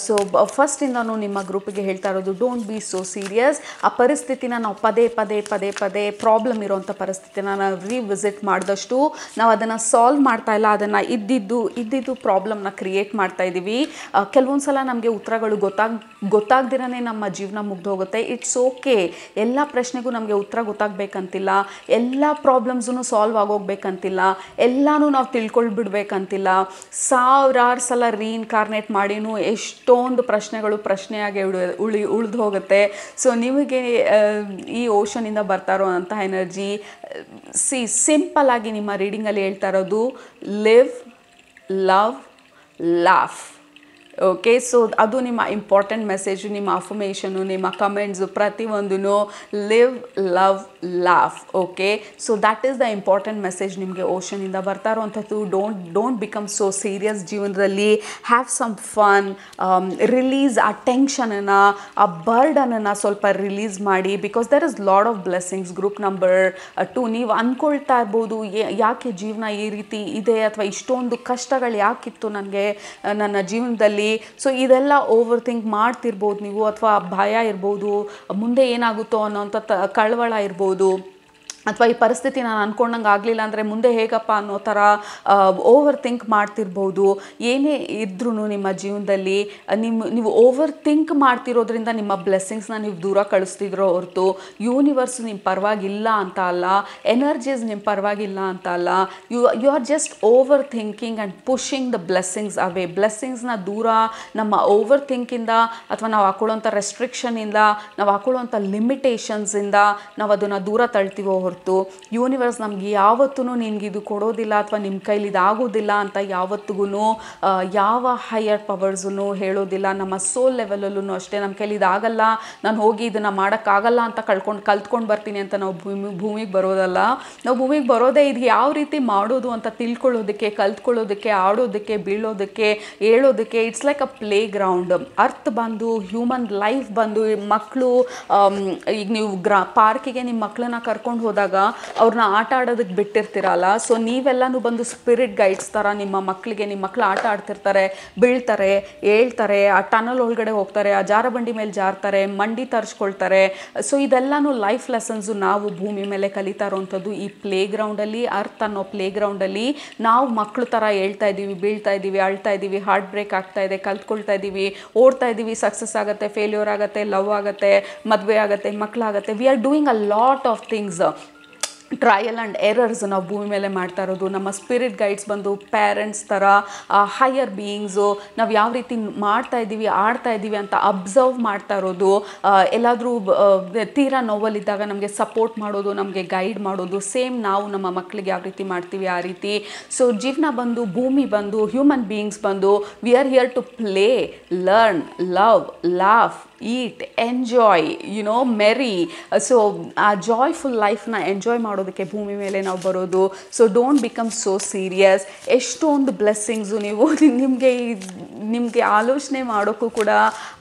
ಸೊ ಫಸ್ಟಿಂದನೂ ನಿಮ್ಮ ಗ್ರೂಪ್ಗೆ ಹೇಳ್ತಾ ಇರೋದು, ಡೋಂಟ್ ಬಿ ಸೋ ಸೀರಿಯಸ್. ಆ ಪರಿಸ್ಥಿತಿನ ನಾವು ಪದೇ ಪದೇ ಪದೇ ಪದೇ ಪ್ರಾಬ್ಲಮ್ ಇರೋವಂಥ ಪರಿಸ್ಥಿತಿನ ನಾವು ರಿವಿಸಿಟ್ ಮಾಡಿದಷ್ಟು ನಾವು ಅದನ್ನು ಸಾಲ್ವ್ ಮಾಡ್ತಾ ಇಲ್ಲ, ಅದನ್ನು ಇದ್ದಿದ್ದು ಪ್ರಾಬ್ಲಮ್ನ ಕ್ರಿಯೇಟ್ ಮಾಡ್ತಾ ಇದ್ದೀವಿ. ಕೆಲವೊಂದು ಸಲ ನಮಗೆ ಉತ್ತರಗಳು ಗೊತ್ತಾಗ್ದಿರೇ ನಮ್ಮ ಜೀವನ ಮುಗ್ದೋಗುತ್ತೆ. ಇಟ್ಸ್ ಓಕೆ, ಎಲ್ಲ ಪ್ರಶ್ನೆಗೂ ನಮಗೆ ಉತ್ತರ ಗೊತ್ತಾಗಬೇಕಂತಿಲ್ಲ, ಎಲ್ಲ ಪ್ರಾಬ್ಲಮ್ಸೂ ಸಾಲ್ವ್ ಆಗೋಗ್ಬೇಕಂತಿಲ್ಲ, ಎಲ್ಲನೂ ನಾವು ತಿಳ್ಕೊಳ್ಬಿಡ್ಬೇಕಂತಿಲ್ಲ. ಸಾವಿರಾರು ಸಲ ರೀಇನ್ಕಾರ್ನೇಟ್ ಮಾಡಿನೂ ಎಷ್ಟೊಂದು ಪ್ರಶ್ನೆಗಳು ಪ್ರಶ್ನೆಯಾಗಿ ಉಳಿದು ಹೋಗುತ್ತೆ. ಸೊ ನಿಮಗೆ ಈ ಓಷನಿಂದ ಬರ್ತಾ ಇರೋವಂಥ ಎನರ್ಜಿ ಸಿಂಪಲ್ ಆಗಿ ನಿಮ್ಮ ರೀಡಿಂಗಲ್ಲಿ ಹೇಳ್ತಾ ಇರೋದು, live, love, laugh. Okay, so ಅದು ನಿಮ್ಮ ಇಂಪಾರ್ಟೆಂಟ್ ಮೆಸೇಜು, ನಿಮ್ಮ ಅಫರ್ಮೇಷನು, ನಿಮ್ಮ ಕಮೆಂಟ್ಸು ಪ್ರತಿಯೊಂದೂ live, love, laugh. Okay, so that is the important message ನಿಮಗೆ ಓಷನಿಂದ ಬರ್ತಾ ಇರೋವಂಥದ್ದು. ಡೋಂಟ್ ಬಿಕಮ್ ಸೋ ಸೀರಿಯಸ್ ಜೀವನದಲ್ಲಿ. ಹ್ಯಾವ್ ಸಮ್ ಫನ್, ರಿಲೀಸ್ ಆ ಟೆನ್ಷನನ್ನು, ಆ ಬರ್ಡನನ್ನು ಸ್ವಲ್ಪ ರಿಲೀಸ್ ಮಾಡಿ. Because there is lot of blessings. Group number 2, ನೀವು ಅಂದ್ಕೊಳ್ತಾ ಇರ್ಬೋದು, ಯಾಕೆ ಜೀವನ ಈ ರೀತಿ ಇದೆ, ಅಥವಾ ಇಷ್ಟೊಂದು ಕಷ್ಟಗಳು ಯಾಕಿತ್ತು ನನಗೆ ನನ್ನ ಜೀವನದಲ್ಲಿ. ಸೊ ಇದೆಲ್ಲ ಓವರ್ ಥಿಂಕ್ ಮಾಡ್ತಿರ್ಬೋದು ನೀವು, ಅಥವಾ ಭಯ ಇರ್ಬೋದು, ಮುಂದೆ ಏನಾಗುತ್ತೋ ಅನ್ನೋಂಥ ಕಳವಳ ಇರ್ಬೋದು, ಅಥವಾ ಈ ಪರಿಸ್ಥಿತಿ ನಾನು ಅಂದ್ಕೊಂಡಂಗೆ ಆಗಲಿಲ್ಲ ಅಂದರೆ ಮುಂದೆ ಹೇಗಪ್ಪ ಅನ್ನೋ ಥರ ಓವರ್ ಥಿಂಕ್ ಮಾಡ್ತಿರ್ಬೋದು. ಏನೇ ಇದ್ರೂ ನಿಮ್ಮ ಜೀವನದಲ್ಲಿ ನೀವು ಓವರ್ ಥಿಂಕ್ ಮಾಡ್ತಿರೋದ್ರಿಂದ ನಿಮ್ಮ ಬ್ಲೆಸ್ಸಿಂಗ್ಸ್ನ ನೀವು ದೂರ ಕಳಿಸ್ತಿದ್ರೋ ಹೊರತು ಯೂನಿವರ್ಸ್ ನಿಮ್ಮ ಪರವಾಗಿಲ್ಲ ಅಂತ ಅಲ್ಲ, ಎನರ್ಜೀಸ್ ನಿಮ್ಮ ಪರವಾಗಿಲ್ಲ ಅಂತ ಅಲ್ಲ. You are just over thinking and pushing the blessings away. ಬ್ಲೆಸ್ಸಿಂಗ್ಸ್ನ ದೂರ ನಮ್ಮ ಓವರ್ ಥಿಂಕಿಂದ, ಅಥವಾ ನಾವು ಹಾಕೊಳ್ಳೋಂಥ ರೆಸ್ಟ್ರಿಕ್ಷನಿಂದ, ನಾವು ಹಾಕೊಳ್ಳೋಂಥ ಲಿಮಿಟೇಷನ್ಸಿಂದ ನಾವು ಅದನ್ನು ದೂರ ತಳ್ತೀವೋ ಹೊರತು ಯೂನಿವರ್ಸ್ ನಮ್ಗೆ ಯಾವತ್ತೂ ನಿನ್ಗೆ ಇದು ಕೊಡೋದಿಲ್ಲ, ಅಥವಾ ನಿಮ್ಮ ಕೈಲಿ ಇದಾಗೋದಿಲ್ಲ ಅಂತ ಯಾವತ್ತಿಗೂ ಯಾವ ಹೈಯರ್ ಪವರ್ಸೂ ಹೇಳೋದಿಲ್ಲ. ನಮ್ಮ ಸೋಲ್ ಲೆವೆಲಲ್ಲೂ ಅಷ್ಟೇ, ನಮ್ಮ ಕೈಲಿ ಇದಾಗಲ್ಲ, ನಾನು ಹೋಗಿ ಇದನ್ನು ಮಾಡೋಕ್ಕಾಗಲ್ಲ ಅಂತ ಕಲ್ತ್ಕೊಂಡು ಬರ್ತೀನಿ ಅಂತ ನಾವು ಭೂಮಿಗೆ ಬರೋದಲ್ಲ. ನಾವು ಭೂಮಿಗೆ ಬರೋದೇ ಇದು ಯಾವ ರೀತಿ ಮಾಡೋದು ಅಂತ ತಿಳ್ಕೊಳ್ಳೋದಕ್ಕೆ, ಕಲ್ತ್ಕೊಳ್ಳೋದಕ್ಕೆ, ಆಡೋದಕ್ಕೆ, ಬೀಳೋದಕ್ಕೆ, ಹೇಳೋದಕ್ಕೆ. It's like a play ground. Earth ಬಂದು, ಹ್ಯೂಮನ್ ಲೈಫ್ ಬಂದು, ಮಕ್ಕಳು ಈಗ ನೀವು ಪಾರ್ಕಿಗೆ ನಿಮ್ಮ ಮಕ್ಕಳನ್ನ ಕರ್ಕೊಂಡು ಹೋದಾಗ ಅವ್ರನ್ನ ಆಟ ಆಡೋದಕ್ಕೆ ಬಿಟ್ಟಿರ್ತೀರಲ್ಲ. ಸೊ ನೀವೆಲ್ಲನೂ ಬಂದು ಸ್ಪಿರಿಟ್ ಗೈಡ್ಸ್ ಥರ ನಿಮ್ಮ ಮಕ್ಕಳು ಆಟ ಆಡ್ತಿರ್ತಾರೆ, ಬೀಳ್ತಾರೆ, ಹೇಳ್ತಾರೆ, ಆ ಟನಲ್ ಒಳಗಡೆ ಹೋಗ್ತಾರೆ, ಆ ಜಾರಬಂಡಿ ಮೇಲೆ ಜಾರ್ತಾರೆ, ಮಂಡಿ ತರಿಸ್ಕೊಳ್ತಾರೆ. ಸೊ ಇದೆಲ್ಲನೂ ಲೈಫ್ ಲೆಸನ್ಸು ನಾವು ಭೂಮಿ ಮೇಲೆ ಕಲಿತಾ ಇರೋವಂಥದ್ದು ಈ ಪ್ಲೇ ಗ್ರೌಂಡಲ್ಲಿ. ಅರ್ತ್ ಅನ್ನೋ ಪ್ಲೇ ಗ್ರೌಂಡಲ್ಲಿ ನಾವು ಮಕ್ಕಳು ಥರ ಹೇಳ್ತಾ ಇದ್ದೀವಿ, ಬೀಳ್ತಾ ಇದ್ದೀವಿ, ಅಳ್ತಾ ಇದ್ದೀವಿ, ಹಾರ್ಟ್ ಬ್ರೇಕ್ ಆಗ್ತಾ ಇದೆ, ಕಲ್ತ್ಕೊಳ್ತಾ ಇದ್ದೀವಿ, ಓಡ್ತಾ ಇದ್ದೀವಿ, ಸಕ್ಸಸ್ ಆಗುತ್ತೆ, ಫೇಲ್ಯೂರ್ ಆಗುತ್ತೆ, ಲವ್ ಆಗುತ್ತೆ, ಮದುವೆ ಆಗುತ್ತೆ, ಮಕ್ಕಳಾಗುತ್ತೆ. We are doing a lot of things. Trial and errors ನಾವು ಭೂಮಿ ಮೇಲೆ ಮಾಡ್ತಾ ಇರೋದು. ನಮ್ಮ ಸ್ಪಿರಿಟ್ ಗೈಡ್ಸ್ ಬಂದು ಪೇರೆಂಟ್ಸ್ ಥರ, ಹೈಯರ್ ಬೀಯಿಂಗ್ಸು, ನಾವು ಯಾವ ರೀತಿ ಮಾಡ್ತಾ ಇದ್ದೀವಿ, ಆಡ್ತಾ ಇದ್ದೀವಿ ಅಂತ ಅಬ್ಸರ್ವ್ ಮಾಡ್ತಾ ಇರೋದು. ಎಲ್ಲಾದರೂ ತೀರಾ ನೋವಲ್ಲಿದ್ದಾಗ ನಮಗೆ ಸಪೋರ್ಟ್ ಮಾಡೋದು, ನಮಗೆ ಗೈಡ್ ಮಾಡೋದು. ಸೇಮ್ ನಾವು ನಮ್ಮ ಮಕ್ಕಳಿಗೆ ಯಾವ ರೀತಿ ಮಾಡ್ತೀವಿ ಆ ರೀತಿ. ಸೊ ಜೀವನ ಬಂದು, ಭೂಮಿ ಬಂದು, ಹ್ಯೂಮನ್ ಬೀಯಿಂಗ್ಸ್ ಬಂದು, we are here to play, learn, love, laugh, eat, enjoy, merry. So ಆ ಜಾಯ್ಫುಲ್ ಲೈಫ್ನ ಎಂಜಾಯ್ ಮಾಡೋದಕ್ಕೆ ಭೂಮಿ ಮೇಲೆ ನಾವು ಬರೋದು. So don't become so serious. ಎಷ್ಟೊಂದು ಬ್ಲೆಸ್ಸಿಂಗ್ಸು ನೀವು ನಿಮಗೆ ಆಲೋಚನೆ ಮಾಡೋಕ್ಕೂ ಕೂಡ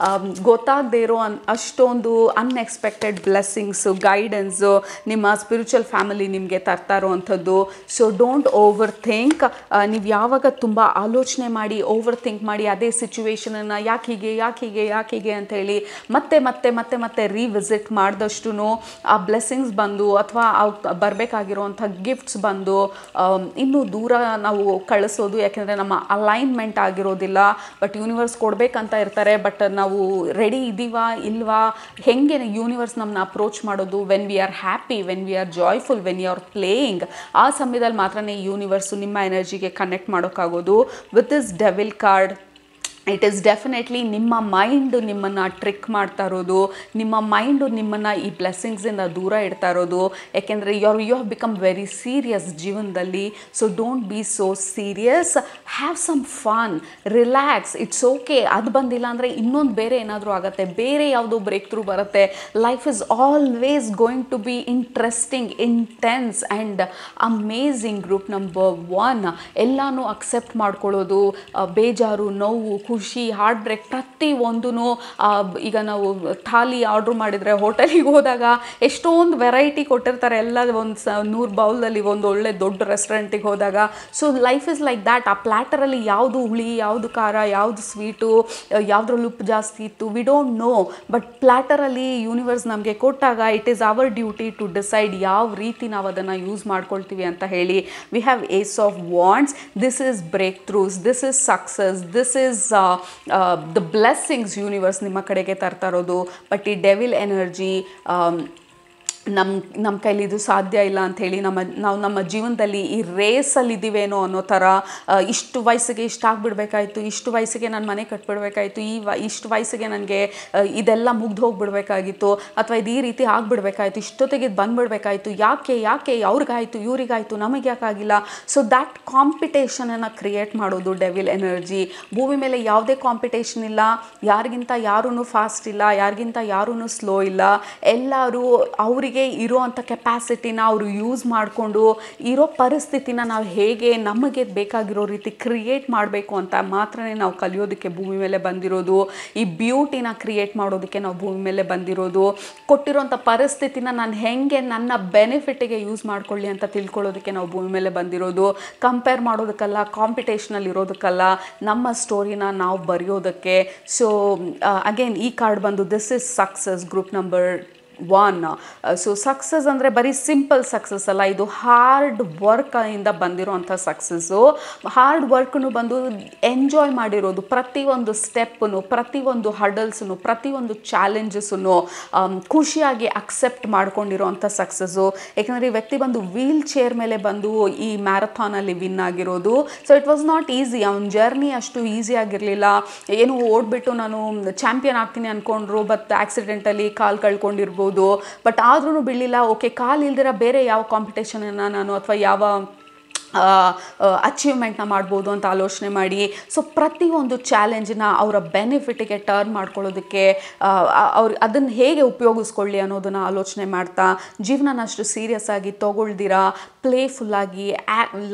ಗೊತ್ತಾಗದೇ ಇರೋ ಅಷ್ಟೊಂದು ಅನ್ಎಕ್ಸ್ಪೆಕ್ಟೆಡ್ ಬ್ಲೆಸ್ಸಿಂಗ್ಸು, ಗೈಡೆನ್ಸು ನಿಮ್ಮ ಸ್ಪಿರಿಚುವಲ್ ಫ್ಯಾಮಿಲಿ ನಿಮಗೆ ತರ್ತಾ ಇರೋವಂಥದ್ದು. So don't over think. ನೀವು ಯಾವಾಗ ತುಂಬ ಆಲೋಚನೆ ಮಾಡಿ, ಓವರ್ ಥಿಂಕ್ ಮಾಡಿ, ಅದೇ ಸಿಚುವೇಶನನ್ನು ಯಾಕೆ ಹೀಗೆ ಅಂತ ಹೇಳಿ ಮತ್ತೆ ಮತ್ತೆ ಮತ್ತೆ ಮತ್ತೆ ರಿವಿಸಿಟ್ ಮಾಡಿದಷ್ಟು ಆ ಬ್ಲೆಸ್ಸಿಂಗ್ಸ್ ಬಂದು, ಅಥವಾ ಬರಬೇಕಾಗಿರುವಂಥ ಗಿಫ್ಟ್ಸ್ ಬಂದು ಇನ್ನೂ ದೂರ ನಾವು ಕಳಿಸೋದು. ಯಾಕೆಂದರೆ ನಮ್ಮ ಅಲೈನ್ಮೆಂಟ್ ಆಗಿರೋದಿಲ್ಲ. ಬಟ್ ಯೂನಿವರ್ಸ್ ಕೊಡಬೇಕಂತ ಇರ್ತಾರೆ, ಬಟ್ ನಾವು ರೆಡಿ ಇದ್ದೀವಾ ಇಲ್ವಾ, ಹೆಂಗೆ ಯೂನಿವರ್ಸ್ ನಮ್ಮನ್ನ ಅಪ್ರೋಚ್ ಮಾಡೋದು? When we are happy, when we are joyful, when you are playing, ಆ ಸಮಯದಲ್ಲಿ ಮಾತ್ರ ಯೂನಿವರ್ಸು ನಿಮ್ಮ ಎನರ್ಜಿಗೆ ಕನೆಕ್ಟ್ ಮಾಡೋಕ್ಕಾಗೋದು. With this devil card, it is definitely ನಿಮ್ಮ ಮೈಂಡು ನಿಮ್ಮನ್ನು ಟ್ರಿಕ್ ಮಾಡ್ತಾ ಇರೋದು, ನಿಮ್ಮ ಮೈಂಡು ನಿಮ್ಮನ್ನು ಈ ಬ್ಲೆಸ್ಸಿಂಗ್ಸಿಂದ ದೂರ ಇಡ್ತಾ ಇರೋದು. ಯಾಕೆಂದರೆ you have become very serious ಜೀವನದಲ್ಲಿ. So don't be so serious. Have some fun, relax, it's okay. ಅದು ಬಂದಿಲ್ಲ ಅಂದರೆ ಇನ್ನೊಂದು ಬೇರೆ ಏನಾದರೂ ಆಗುತ್ತೆ, ಬೇರೆ ಯಾವುದೋ ಬ್ರೇಕ್ ಥ್ರೂ ಬರುತ್ತೆ. Life is always going to be interesting, intense and amazing. Group number 1 ಎಲ್ಲನೂ ಅಕ್ಸೆಪ್ಟ್ ಮಾಡ್ಕೊಳ್ಳೋದು, ಬೇಜಾರು, ನೋವು, ಖುಷಿ, ಹಾರ್ಟ್ ಬ್ರೇಕ್ ಪ್ರತಿಯೊಂದೂ. ಈಗ ನಾವು ಥಾಲಿ ಆರ್ಡ್ರ್ ಮಾಡಿದರೆ ಹೋಟೆಲಿಗೆ ಹೋದಾಗ ಎಷ್ಟೊಂದು ವೆರೈಟಿ ಕೊಟ್ಟಿರ್ತಾರೆ, ಎಲ್ಲ ಒಂದು 100 ಬೌಲಲ್ಲಿ ಒಂದು ಒಳ್ಳೆ ದೊಡ್ಡ ರೆಸ್ಟೋರೆಂಟಿಗೆ ಹೋದಾಗ. So life is like that. ಆ ಪ್ಲ್ಯಾಟರಲ್ಲಿ ಯಾವುದು ಹುಳಿ, ಯಾವುದು ಖಾರ, ಯಾವುದು ಸ್ವೀಟು, ಯಾವುದ್ರಲ್ಲಿ ಉಪ್ಪು ಜಾಸ್ತಿ ಇತ್ತು, ವಿ ಡೋಂಟ್ ನೋ. ಬಟ್ ಪ್ಲ್ಯಾಟರಲ್ಲಿ ಯೂನಿವರ್ಸ್ ನಮಗೆ ಕೊಟ್ಟಾಗ it is our duty to decide ಯಾವ ರೀತಿ ನಾವು ಅದನ್ನು ಯೂಸ್ ಮಾಡ್ಕೊಳ್ತೀವಿ ಅಂತ ಹೇಳಿ. We have ace of wands. This is breakthroughs, this is success, this is the blessings universe ನಿಮ್ಮ ಕಡೆಗೆ ತರ್ತಾ ಇರೋದು. ಬಟ್ ಈ ಡೆವಿಲ್ ಎನರ್ಜಿ ನಮ್ಮ ಕೈಲಿ ಇದು ಸಾಧ್ಯ ಇಲ್ಲ ಅಂಥೇಳಿ ನಾವು ನಮ್ಮ ಜೀವನದಲ್ಲಿ ಈ ರೇಸಲ್ಲಿದ್ದೀವೇನೋ ಅನ್ನೋ ಥರ, ಇಷ್ಟು ವಯಸ್ಸಿಗೆ ಇಷ್ಟು ಆಗಿಬಿಡ್ಬೇಕಾಯ್ತು, ಇಷ್ಟು ವಯಸ್ಸಿಗೆ ನಾನು ಮನೆ ಕಟ್ಬಿಡ್ಬೇಕಾಯ್ತು, ಇಷ್ಟು ವಯಸ್ಸಿಗೆ ನನಗೆ ಇದೆಲ್ಲ ಮುಗ್ದು ಹೋಗ್ಬಿಡ್ಬೇಕಾಗಿತ್ತು, ಅಥವಾ ಇದು ಈ ರೀತಿ ಆಗಿಬಿಡ್ಬೇಕಾಯ್ತು, ಇಷ್ಟೊತ್ತಿಗೆ ಇದು ಬಂದುಬಿಡ್ಬೇಕಾಯ್ತು, ಯಾಕೆ ಅವ್ರಿಗಾಯ್ತು ಇವ್ರಿಗಾಯ್ತು ನಮಗೆ ಯಾಕಾಗಿಲ್ಲ. ಸೊ ದ್ಯಾಟ್ ಕಾಂಪಿಟೇಷನನ್ನು ಕ್ರಿಯೇಟ್ ಮಾಡೋದು ಡೆವಿಲ್ ಎನರ್ಜಿ. ಭೂಮಿ ಮೇಲೆ ಯಾವುದೇ ಕಾಂಪಿಟೇಷನ್ ಇಲ್ಲ, ಯಾರಿಗಿಂತ ಯಾರೂ ಫಾಸ್ಟ್ ಇಲ್ಲ, ಯಾರಿಗಿಂತ ಯಾರೂ ಸ್ಲೋ ಇಲ್ಲ. ಎಲ್ಲರೂ ಅವರಿಗೆ ಇರೋವಂಥ ಕೆಪಾಸಿಟಿನ ಅವರು ಯೂಸ್ ಮಾಡಿಕೊಂಡು ಇರೋ ಪರಿಸ್ಥಿತಿನ ನಾವು ಹೇಗೆ ನಮಗೆ ಬೇಕಾಗಿರೋ ರೀತಿ ಕ್ರಿಯೇಟ್ ಮಾಡಬೇಕು ಅಂತ ಮಾತ್ರನೇ ನಾವು ಕಲಿಯೋದಕ್ಕೆ ಭೂಮಿ ಮೇಲೆ ಬಂದಿರೋದು. ಈ ಬ್ಯೂಟಿನ ಕ್ರಿಯೇಟ್ ಮಾಡೋದಕ್ಕೆ ನಾವು ಭೂಮಿ ಮೇಲೆ ಬಂದಿರೋದು. ಕೊಟ್ಟಿರೋಂಥ ಪರಿಸ್ಥಿತಿನ ನಾನು ಹೇಗೆ ನನ್ನ ಬೆನಿಫಿಟಿಗೆ ಯೂಸ್ ಮಾಡ್ಕೊಳ್ಳಿ ಅಂತ ತಿಳ್ಕೊಳ್ಳೋದಕ್ಕೆ ನಾವು ಭೂಮಿ ಮೇಲೆ ಬಂದಿರೋದು. ಕಂಪೇರ್ ಮಾಡೋದಕ್ಕಲ್ಲ, ಕಾಂಪಿಟೇಷನಲ್ಲಿ ಇರೋದಕ್ಕಲ್ಲ, ನಮ್ಮ ಸ್ಟೋರಿನ ನಾವು ಬರೆಯೋದಕ್ಕೆ. ಸೊ ಅಗೇನ್ ಈ ಕಾರ್ಡ್ ಬಂದು this is success, group number 1. So success ಅಂದರೆ ಬರೀ ಸಿಂಪಲ್ ಸಕ್ಸಸ್ ಅಲ್ಲ, ಇದು ಹಾರ್ಡ್ ವರ್ಕಿಂದ ಬಂದಿರೋಂಥ ಸಕ್ಸಸ್ಸು. ಹಾರ್ಡ್ ವರ್ಕ್ನು ಬಂದು ಎಂಜಾಯ್ ಮಾಡಿರೋದು, ಪ್ರತಿಯೊಂದು ಸ್ಟೆಪ್ಪನ್ನು, ಪ್ರತಿಯೊಂದು ಹಡಲ್ಸನ್ನು, ಪ್ರತಿಯೊಂದು ಚಾಲೆಂಜಸ್ಸನ್ನು ಖುಷಿಯಾಗಿ ಅಕ್ಸೆಪ್ಟ್ ಮಾಡ್ಕೊಂಡಿರೋಂಥ ಸಕ್ಸಸ್ಸು. ಯಾಕೆಂದರೆ ಈ ವ್ಯಕ್ತಿ ಬಂದು ವೀಲ್ ಚೇರ್ ಮೇಲೆ ಬಂದು ಈ ಮ್ಯಾರಥಾನಲ್ಲಿ ವಿನ್ ಆಗಿರೋದು. So it was not easy. ಅವನ ಜರ್ನಿ ಅಷ್ಟು ಈಸಿ ಆಗಿರಲಿಲ್ಲ. ಏನು ಓಡ್ಬಿಟ್ಟು ನಾನು ಚಾಂಪಿಯನ್ ಆಗ್ತೀನಿ ಅಂದ್ಕೊಂಡ್ರು, ಬಟ್ ಆಕ್ಸಿಡೆಂಟಲ್ಲಿ ಕಾಲು ಕಳ್ಕೊಂಡಿರ್ಬೋದು. ಬಟ್ ಆದ್ರೂ ಬಿಡಲಿಲ್ಲ. ಓಕೆ, ಕಾಲು ಇಲ್ದಿರ ಬೇರೆ ಯಾವ ಕಾಂಪಿಟೇಷನನ್ನು ನಾನು ಅಥವಾ ಯಾವ ಅಚೀವ್ಮೆಂಟ್ನ ಮಾಡ್ಬೋದು ಅಂತ ಆಲೋಚನೆ ಮಾಡಿ, ಸೊ ಪ್ರತಿಯೊಂದು ಚಾಲೆಂಜನ್ನ ಅವರ ಬೆನಿಫಿಟಿಗೆ ಟರ್ನ್ ಮಾಡ್ಕೊಳ್ಳೋದಕ್ಕೆ, ಅವ್ರು ಅದನ್ನು ಹೇಗೆ ಉಪಯೋಗಿಸ್ಕೊಳ್ಳಿ ಅನ್ನೋದನ್ನು ಆಲೋಚನೆ ಮಾಡ್ತಾ, ಜೀವನನ ಅಷ್ಟು ಸೀರಿಯಸ್ ಆಗಿ ತೊಗೊಳ್ದಿರ ಪ್ಲೇಫುಲ್ಲಾಗಿ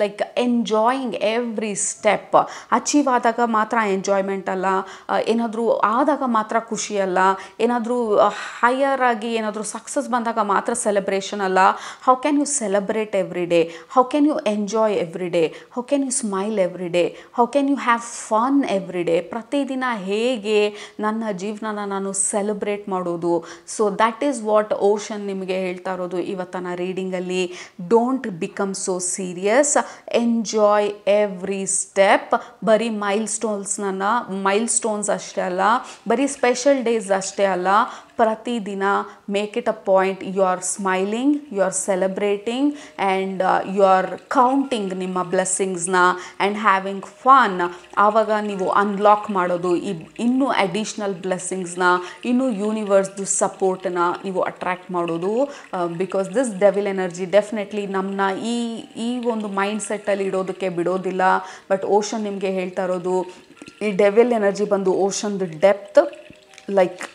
like enjoying every step. Achieve ಆದಾಗ ಮಾತ್ರ ಎಂಜಾಯ್ಮೆಂಟ್ ಅಲ್ಲ, ಏನಾದರೂ ಆದಾಗ ಮಾತ್ರ ಖುಷಿ ಅಲ್ಲ, ಏನಾದರೂ ಹೈಯರ್ ಆಗಿ ಏನಾದರೂ ಸಕ್ಸಸ್ ಬಂದಾಗ ಮಾತ್ರ ಸೆಲೆಬ್ರೇಷನ್ ಅಲ್ಲ. How can you celebrate every day? How can you enjoy every day? How can you smile every day? How can you have fun every day? ಪ್ರತಿದಿನ ಹೇಗೆ ನನ್ನ ಜೀವನನ ನಾನು ಸೆಲೆಬ್ರೇಟ್ ಮಾಡೋದು? So that is what ocean ನಿಮಗೆ ಹೇಳ್ತಾ ಇರೋದು ಇವತ್ತಿನ ರೀಡಿಂಗಲ್ಲಿ. Don't become so serious, enjoy every step. ಬರೀ ಮೈಲ್ ಸ್ಟೋನ್ಸ್ ಅಷ್ಟೇ ಅಲ್ಲ, ಬರೀ ಸ್ಪೆಷಲ್ ಡೇಸ್ ಅಷ್ಟೇ ಅಲ್ಲ, ಪ್ರತಿದಿನ make it a point you are smiling, you are celebrating and you are counting ನಿಮ್ಮ ಬ್ಲೆಸ್ಸಿಂಗ್ಸ್ನ ಆ್ಯಂಡ್ ಹ್ಯಾವಿಂಗ್ ಫನ್. ಆವಾಗ ನೀವು ಅನ್ಲಾಕ್ ಮಾಡೋದು ಇನ್ನೂ ಅಡಿಷ್ನಲ್ ಬ್ಲೆಸ್ಸಿಂಗ್ಸ್ನ, ಇನ್ನೂ ಯೂನಿವರ್ಸ್ದು ಸಪೋರ್ಟನ್ನ ನೀವು ಅಟ್ರ್ಯಾಕ್ಟ್ ಮಾಡೋದು. Because this devil energy definitely ನಮ್ಮನ್ನ ಈ ಒಂದು ಮೈಂಡ್ ಸೆಟ್ಟಲ್ಲಿ ಇಡೋದಕ್ಕೆ ಬಿಡೋದಿಲ್ಲ. ಬಟ್ ಓಷನ್ ನಿಮಗೆ ಹೇಳ್ತಾ ಇರೋದು, ಈ ಡೆವಿಲ್ ಎನರ್ಜಿ ಬಂದು ಓಷನ್ದು ಡೆಪ್ತ್, ಲೈಕ್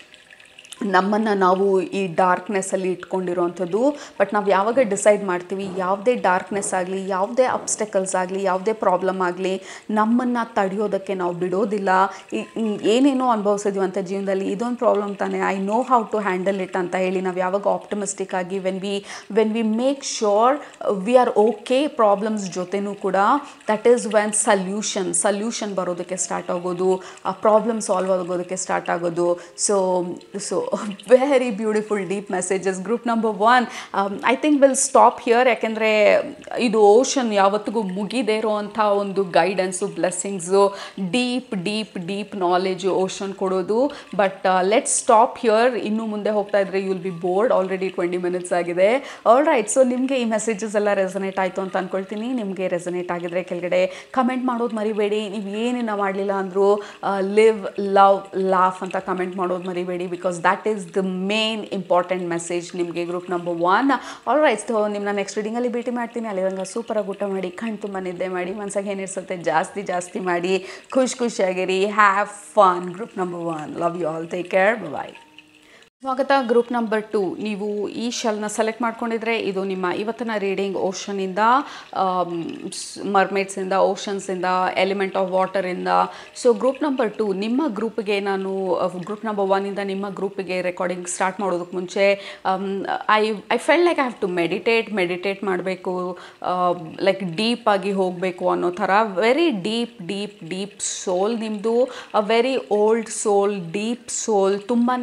ನಮ್ಮನ್ನು ನಾವು ಈ ಡಾರ್ಕ್ನೆಸ್ಸಲ್ಲಿ ಇಟ್ಕೊಂಡಿರೋವಂಥದ್ದು. ಬಟ್ ನಾವು ಯಾವಾಗ ಡಿಸೈಡ್ ಮಾಡ್ತೀವಿ ಯಾವುದೇ ಡಾರ್ಕ್ನೆಸ್ ಆಗಲಿ, ಯಾವುದೇ ಅಬ್ಸ್ಟೆಕಲ್ಸ್ ಆಗಲಿ, ಯಾವುದೇ ಪ್ರಾಬ್ಲಮ್ ಆಗಲಿ ನಮ್ಮನ್ನು ತಡೆಯೋದಕ್ಕೆ ನಾವು ಬಿಡೋದಿಲ್ಲ. ಏನೇನೋ ಅನುಭವಿಸಿದ್ವಿ ಅಂತ ಜೀವನದಲ್ಲಿ, ಇದೊಂದು ಪ್ರಾಬ್ಲಮ್ ತಾನೇ, I know how to handle it ಅಂತ ಹೇಳಿ ನಾವು ಯಾವಾಗ ಆಪ್ಟಮಿಸ್ಟಿಕ್ ಆಗಿ when we make sure we are okay problems ಜೊತೆನೂ ಕೂಡ, ದಟ್ ಈಸ್ ವೆನ್ ಸಲ್ಯೂಷನ್ ಬರೋದಕ್ಕೆ ಸ್ಟಾರ್ಟ್ ಆಗೋದು, ಆ ಪ್ರಾಬ್ಲಮ್ ಸಾಲ್ವ್ ಆಗೋದಕ್ಕೆ ಸ್ಟಾರ್ಟ್ ಆಗೋದು. So very beautiful deep messages. Group number 1, I think we'll stop here. ಯಾಕೆಂದರೆ ಇದು ಓಷನ್ ಯಾವತ್ತಿಗೂ ಮುಗಿದೇ ಇರೋವಂಥ ಒಂದು guidance, blessings, deep knowledge ocean ಕೊಡೋದು. But let's stop here. ಇನ್ನೂ ಮುಂದೆ ಹೋಗ್ತಾ ಇದ್ರೆ you will be bored. Already 20 minutes ಆಗಿದೆ. ಆಲ್ ರೈಟ್, ಸೊ ನಿಮಗೆ ಈ ಮೆಸೇಜಸ್ ಎಲ್ಲ ರೆಸನೇಟ್ ಆಯಿತು ಅಂತ ಅಂದ್ಕೊಳ್ತೀನಿ. ನಿಮಗೆ ರೆಸನೇಟ್ ಆಗಿದ್ರೆ ಕೆಳಗಡೆ ಕಮೆಂಟ್ ಮಾಡೋದು ಮರಿಬೇಡಿ. ನೀವು ಏನೇನು ಮಾಡಲಿಲ್ಲ ಅಂದರೂ ಲಿವ್, ಲವ್, ಲಾಫ್ ಅಂತ ಕಮೆಂಟ್ ಮಾಡೋದು ಮರಿಬೇಡಿ. Because that is the main important message ನಿಮಗೆ group number 1. All right, so ನಿಮ್ಮನ್ನ ನೆಕ್ಸ್ಟ್ ರೀಡಿಂಗಲ್ಲಿ ಭೇಟಿ ಮಾಡ್ತೀನಿ. ಅಲ್ಲಿರಂಗ ಸೂಪರಾಗಿ ಊಟ ಮಾಡಿ, ಕಣ್ ತುಂಬ ನಿದ್ದೆ ಮಾಡಿ, ಮನಸ್ಸಾಗ ಏನಿರ್ಸುತ್ತೆ ಜಾಸ್ತಿ ಮಾಡಿ, ಖುಷಿಯಾಗಿರಿ, have fun. Group number 1, love you all, take care, bye. ಸ್ವಾಗತ. ಗ್ರೂಪ್ ನಂಬರ್ 2, ನೀವು ಈ ಶೆಲ್ನ ಸೆಲೆಕ್ಟ್ ಮಾಡ್ಕೊಂಡಿದ್ರೆ ಇದು ನಿಮ್ಮ ಇವತ್ತಿನ ರೀಡಿಂಗ್ ಓಷನಿಂದ, ಮರ್ಮೇಡ್ಸಿಂದ, ಓಷನ್ಸಿಂದ, ಎಲಿಮೆಂಟ್ ಆಫ್ ವಾಟರಿಂದ. ಸೊ ಗ್ರೂಪ್ ನಂಬರ್ 2 ನಿಮ್ಮ ಗ್ರೂಪ್ಗೆ ನಾನು ಗ್ರೂಪ್ ನಂಬರ್ 1ಇಂದ ನಿಮ್ಮ ಗ್ರೂಪಿಗೆ ರೆಕಾರ್ಡಿಂಗ್ ಸ್ಟಾರ್ಟ್ ಮಾಡೋದಕ್ಕೆ ಮುಂಚೆ I feel like I have to meditate ಮಾಡಬೇಕು, ಲೈಕ್ ಡೀಪ್ ಆಗಿ ಹೋಗಬೇಕು ಅನ್ನೋ ಥರ. ವೆರಿ ಡೀಪ್ ಸೋಲ್ ನಿಮ್ಮದು, a very old soul, deep soul, ತುಂಬಾ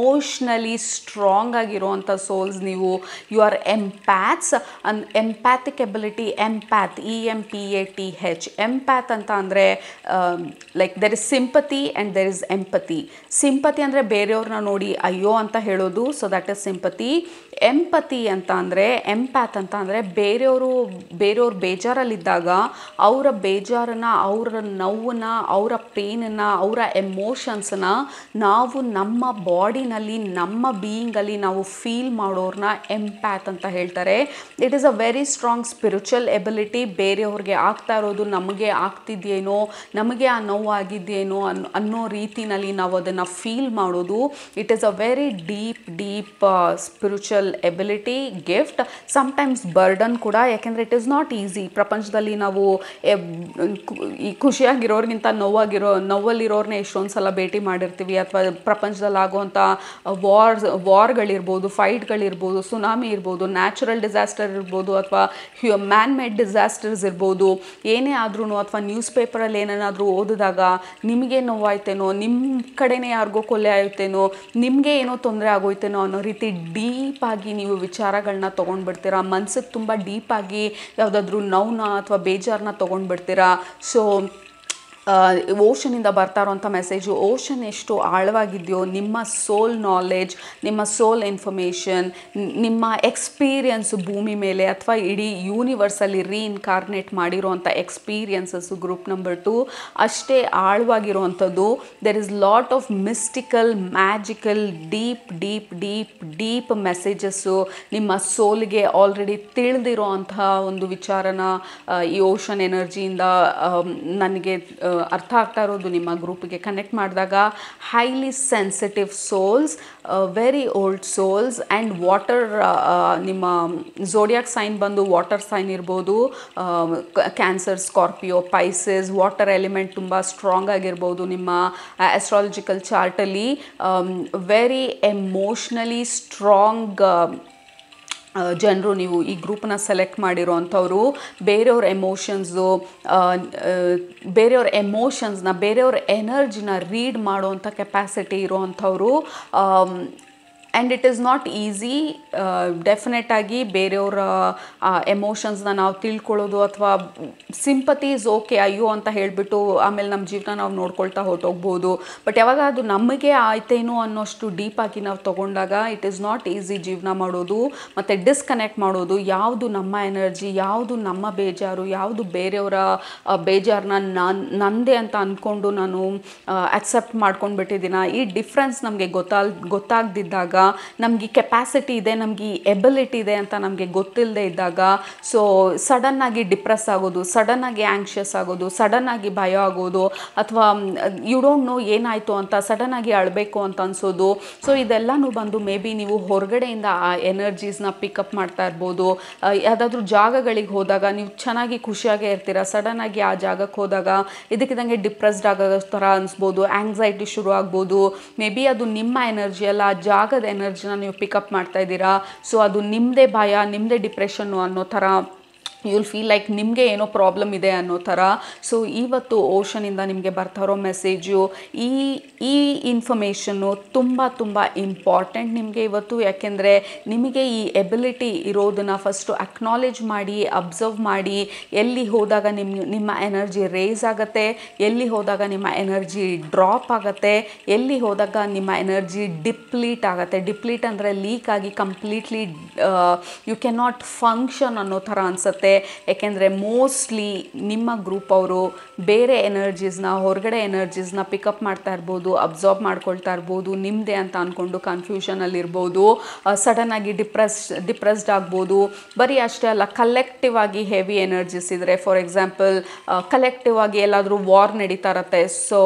ಎಮೋಷ್ನಲಿ ಸ್ಟ್ರಾಂಗ್ ಆಗಿರುವಂಥ ಸೋಲ್ಸ್ ನೀವು. You are empaths. Empathic ability, empath, EMPATH. Empath ಅಂತ ಅಂದರೆ like there is sympathy and there is empathy. Sympathy ಅಂದರೆ ಬೇರೆಯವ್ರನ್ನ ನೋಡಿ ಅಯ್ಯೋ ಅಂತ ಹೇಳೋದು, so that is sympathy. Empathy ಅಂತ ಅಂದರೆ, ಎಂಪ್ಯಾಥ್ ಅಂತ ಅಂದರೆ ಬೇರೆಯವರು ಬೇಜಾರಲ್ಲಿದ್ದಾಗ ಅವರ ಬೇಜಾರನ್ನು, ಅವರ ನೋವನ್ನು, ಅವರ ಪೇನನ್ನು, ಅವರ ಎಮೋಷನ್ಸನ್ನ ನಾವು ನಮ್ಮ ಬಾಡಿನಲ್ಲಿ, ನಮ್ಮ ಬೀಯಿಂಗಲ್ಲಿ ನಾವು ಫೀಲ್ ಮಾಡೋರನ್ನ ಎಂಪ್ಯಾಥ್ ಅಂತ ಹೇಳ್ತಾರೆ. It is a very strong spiritual ability. ಬೇರೆಯವ್ರಿಗೆ ಆಗ್ತಾ ಇರೋದು ನಮಗೆ ಆಗ್ತಿದೆಯೇನೋ, ನಮಗೆ ಆ ನೋವು ಆಗಿದೆಯೇನೋ ಅನ್ನೋ ರೀತಿನಲ್ಲಿ ನಾವು ಅದನ್ನು ಫೀಲ್ ಮಾಡೋದು. It is a very deep spiritual ability, gift, sometimes burden ಕೂಡ. ಯಾಕೆಂದರೆ ಇಟ್ ಈಸ್ ನಾಟ್ ಈಸಿ. ಪ್ರಪಂಚದಲ್ಲಿ ನಾವು ಈ ಖುಷಿಯಾಗಿರೋರ್ಗಿಂತ ನೋವಲ್ಲಿರೋರ್ನೇ ಎಷ್ಟೊಂದು ಸಲ ಭೇಟಿ ಮಾಡಿರ್ತೀವಿ. ಅಥವಾ ಪ್ರಪಂಚದಲ್ಲಿ ಆಗುವಂಥ ವಾರ್ಗಳಿರ್ಬೋದು, ಫೈಟ್ಗಳಿರ್ಬೋದು, ಸುನಾಮಿ ಇರ್ಬೋದು, ನ್ಯಾಚುರಲ್ ಡಿಸಾಸ್ಟರ್ ಇರ್ಬೋದು, ಅಥವಾ ಮ್ಯಾನ್ ಮೇಡ್ ಡಿಸಾಸ್ಟರ್ಸ್ ಇರ್ಬೋದು. ಏನೇ ಆದ್ರೂ, ಅಥವಾ ನ್ಯೂಸ್ ಪೇಪರಲ್ಲಿ ಏನೇನಾದರೂ ಓದಿದಾಗ ನಿಮಗೆ ನೋವಾಯ್ತೇನೋ, ನಿಮ್ಮ ಕಡೆನೇ ಯಾರಿಗೋ ಕೊಲೆ ಆಯ್ತೇನೋ, ನಿಮಗೆ ಏನೋ ತೊಂದರೆ ಆಗೋಯ್ತೇನೋ ಅನ್ನೋ ರೀತಿ ಡೀಪಾಗಿ ನೀವು ವಿಚಾರಗಳನ್ನ ತೊಗೊಂಡ್ಬಿಡ್ತೀರಾ. ಮನ್ಸಿಗೆ ತುಂಬ ಡೀಪಾಗಿ ಯಾವುದಾದ್ರೂ ನೋವನ್ನ ಅಥವಾ ಬೇಜಾರನ್ನ ತೊಗೊಂಡ್ಬಿಡ್ತೀರಾ. ಸೊ ಓಷನಿಂದ ಬರ್ತಾ ಇರೋಂಥ ಮೆಸೇಜು, ಓಷನ್ ಎಷ್ಟು ಆಳವಾಗಿದೆಯೋ ನಿಮ್ಮ ಸೋಲ್ ನಾಲೆಡ್ಜ್, ನಿಮ್ಮ ಸೋಲ್ ಇನ್ಫಾರ್ಮೇಷನ್, ನಿಮ್ಮ ಎಕ್ಸ್ಪೀರಿಯನ್ಸು ಭೂಮಿ ಮೇಲೆ ಅಥವಾ ಇಡೀ ಯೂನಿವರ್ಸಲ್ಲಿ ರೀಇನ್ಕಾರ್ನೇಟ್ ಮಾಡಿರೋವಂಥ ಎಕ್ಸ್ಪೀರಿಯನ್ಸಸ್ಸು ಗ್ರೂಪ್ ನಂಬರ್ 2 ಅಷ್ಟೇ ಆಳವಾಗಿರುವಂಥದ್ದು. There is lot of mystical, magical, deep messages ನಿಮ್ಮ ಸೋಲ್ಗೆ ಆಲ್ರೆಡಿ ತಿಳಿದಿರೋ ಅಂತಹ ಒಂದು ವಿಚಾರನ ಈ ಓಷನ್ ಎನರ್ಜಿಯಿಂದ ನನಗೆ ಅರ್ಥ ಆಗ್ತಾ ಇರೋದು. ನಿಮ್ಮ ಗ್ರೂಪಿಗೆ ಕನೆಕ್ಟ್ ಮಾಡಿದಾಗ highly sensitive souls, very old souls and water. ನಿಮ್ಮ ಝೋಡಿಯಾಕ್ ಸೈನ್ ಬಂದು ವಾಟರ್ ಸೈನ್ ಇರ್ಬೋದು, cancer, Scorpio, Pisces. Water element ತುಂಬ ಸ್ಟ್ರಾಂಗ್ ಆಗಿರ್ಬೋದು ನಿಮ್ಮ ಆಸ್ಟ್ರಾಲಜಿಕಲ್ ಚಾರ್ಟಲ್ಲಿ. ವೆರಿ ಎಮೋಷ್ನಲಿ ಸ್ಟ್ರಾಂಗ್ ಜನರು ನೀವು ಈ ಗ್ರೂಪನ್ನ ಸೆಲೆಕ್ಟ್ ಮಾಡಿರೋ ಅಂಥವ್ರು. ಬೇರೆಯವ್ರ ಎಮೋಷನ್ಸ್ನ, ಬೇರೆಯವ್ರ ಎನರ್ಜಿನ ರೀಡ್ ಮಾಡೋವಂಥ ಕೆಪಾಸಿಟಿ ಇರೋವಂಥವ್ರು. And it is not easy. ಡೆಫಿನೆಟಾಗಿ ಬೇರೆಯವರ ಎಮೋಷನ್ಸ್ನ ನಾವು ತಿಳ್ಕೊಳ್ಳೋದು, ಅಥವಾ ಸಿಂಪತಿ ಈಸ್ ಓಕೆ, ಅಯ್ಯೋ ಅಂತ ಹೇಳಿಬಿಟ್ಟು ಆಮೇಲೆ ನಮ್ಮ ಜೀವನ ನಾವು ನೋಡ್ಕೊಳ್ತಾ ಹೊರಟೋಗ್ಬೋದು. ಬಟ್ ಯಾವಾಗ ಅದು ನಮಗೆ ಆಯ್ತೇನೋ ಅನ್ನೋಷ್ಟು ಡೀಪಾಗಿ ನಾವು ತೊಗೊಂಡಾಗ ಇಟ್ ಈಸ್ ನಾಟ್ ಈಸಿ ಜೀವನ ಮಾಡೋದು ಮತ್ತು ಡಿಸ್ಕನೆಕ್ಟ್ ಮಾಡೋದು. ಯಾವುದು ನಮ್ಮ ಎನರ್ಜಿ, ಯಾವುದು ನಮ್ಮ ಬೇಜಾರು, ಯಾವುದು ಬೇರೆಯವರ ಬೇಜಾರನ್ನ ನಂದೇ ಅಂತ ಅಂದ್ಕೊಂಡು ನಾನು ಅಕ್ಸೆಪ್ಟ್ ಮಾಡ್ಕೊಂಡ್ಬಿಟ್ಟಿದ್ದೀನ. ಈ ಡಿಫ್ರೆನ್ಸ್ ನಮಗೆ ಗೊತ್ತಾಗದಿದ್ದಾಗ, ನಮಗೆ ಕೆಪಾಸಿಟಿ ಇದೆ, ನಮಗೆ ಎಬಿಲಿಟಿ ಇದೆ ಅಂತ ನಮಗೆ ಗೊತ್ತಿಲ್ಲದೆ ಇದ್ದಾಗ, ಸೊ ಸಡನ್ನಾಗಿ ಡಿಪ್ರೆಸ್ ಆಗೋದು, ಸಡನ್ನಾಗಿ ಆ್ಯಂಕ್ಷಿಯಸ್ ಆಗೋದು, ಸಡನ್ನಾಗಿ ಭಯ ಆಗೋದು, ಅಥವಾ ಯು ಡೋಂಟ್ ನೋ ಏನಾಯಿತು ಅಂತ ಸಡನ್ನಾಗಿ ಅಳಬೇಕು ಅಂತ ಅನಿಸೋದು. ಸೊ ಇದೆಲ್ಲನೂ ಬಂದು ಮೇ ಬಿ ನೀವು ಹೊರಗಡೆಯಿಂದ ಆ ಎನರ್ಜೀಸ್ನ ಪಿಕಪ್ ಮಾಡ್ತಾ ಇರ್ಬೋದು. ಯಾವುದಾದ್ರೂ ಜಾಗಗಳಿಗೆ ಹೋದಾಗ ನೀವು ಚೆನ್ನಾಗಿ ಖುಷಿಯಾಗೇ ಇರ್ತೀರ, ಸಡನ್ನಾಗಿ ಆ ಜಾಗಕ್ಕೆ ಹೋದಾಗ ಇದಕ್ಕಿದಂಗೆ ಡಿಪ್ರೆಸ್ಡ್ ಆಗೋ ಥರ ಅನಿಸ್ಬೋದು, ಆ್ಯಂಗ್ಸೈಟಿ ಶುರು ಆಗ್ಬೋದು. ಮೇ ಬಿ ಅದು ನಿಮ್ಮ ಎನರ್ಜಿ ಅಲ್ಲ, ಆ ಜಾಗದ ಎನರ್ಜಿನ ನೀವು ಪಿಕಪ್ ಮಾಡ್ತಾ ಇದ್ದೀರಾ. ಸೊ ಅದು ನಿಮ್ಮದೇ ಭಯ, ನಿಮ್ಮದೇ ಡಿಪ್ರೆಷನ್ನು ಅನ್ನೋ ಥರ ಯು ವಿಲ್ ಫೀಲ್ ಲೈಕ್ ನಿಮಗೆ ಏನೋ ಪ್ರಾಬ್ಲಮ್ ಇದೆ ಅನ್ನೋ ಥರ. ಸೊ ಇವತ್ತು ಓಷನಿಂದ ನಿಮಗೆ ಬರ್ತಾ ಇರೋ ಮೆಸೇಜು, ಈ ಇನ್ಫಾರ್ಮೇಷನ್ನು ತುಂಬ ಇಂಪಾರ್ಟೆಂಟ್ ನಿಮಗೆ ಇವತ್ತು. ಯಾಕೆಂದರೆ ನಿಮಗೆ ಈ ಎಬಿಲಿಟಿ ಇರೋದನ್ನು ಫಸ್ಟು ಅಕ್ನಾಲೇಜ್ ಮಾಡಿ, ಅಬ್ಸರ್ವ್ ಮಾಡಿ. ಎಲ್ಲಿ ಹೋದಾಗ ನಿಮ್ಮ ಎನರ್ಜಿ ರೇಸ್ ಆಗುತ್ತೆ, ಎಲ್ಲಿ ಹೋದಾಗ ನಿಮ್ಮ ಎನರ್ಜಿ ಡ್ರಾಪ್ ಆಗುತ್ತೆ, ಎಲ್ಲಿ ಹೋದಾಗ ನಿಮ್ಮ ಎನರ್ಜಿ ಡಿಪ್ಲೀಟ್ ಆಗುತ್ತೆ. ಡಿಪ್ಲೀಟ್ ಅಂದರೆ ಲೀಕ್ ಆಗಿ completely you can not function ಅನ್ನೋ ಥರ ಅನಿಸುತ್ತೆ. ಏಕೆಂದರೆ ಮೋಸ್ಟ್ಲಿ ನಿಮ್ಮ ಗ್ರೂಪ್ ಅವರು ಬೇರೆ ಎನರ್ಜೀಸ್ನ, ಹೊರಗಡೆ ಎನರ್ಜೀಸ್ನ ಪಿಕಪ್ ಮಾಡ್ತಾ ಇರ್ಬೋದು, ಅಬ್ಸಾರ್ಬ್ ಮಾಡ್ಕೊಳ್ತಾ ಇರ್ಬೋದು, ನಿಮ್ಮದೇ ಅಂತ ಅಂದ್ಕೊಂಡು ಕನ್ಫ್ಯೂಷನಲ್ಲಿರ್ಬೋದು, ಸಡನ್ನಾಗಿ ಡಿಪ್ರೆಸ್ಡ್ ಆಗ್ಬೋದು. ಬರೀ ಅಷ್ಟೇ ಅಲ್ಲ, ಕಲೆಕ್ಟಿವ್ ಆಗಿ ಹೆವಿ ಎನರ್ಜೀಸ್ ಇದ್ದರೆ, ಫಾರ್ ಎಕ್ಸಾಂಪಲ್ ಕಲೆಕ್ಟಿವ್ ಆಗಿ ಎಲ್ಲಾದರೂ ವಾರ್ ನಡೀತಾ ಇರತ್ತೆ. ಸೊ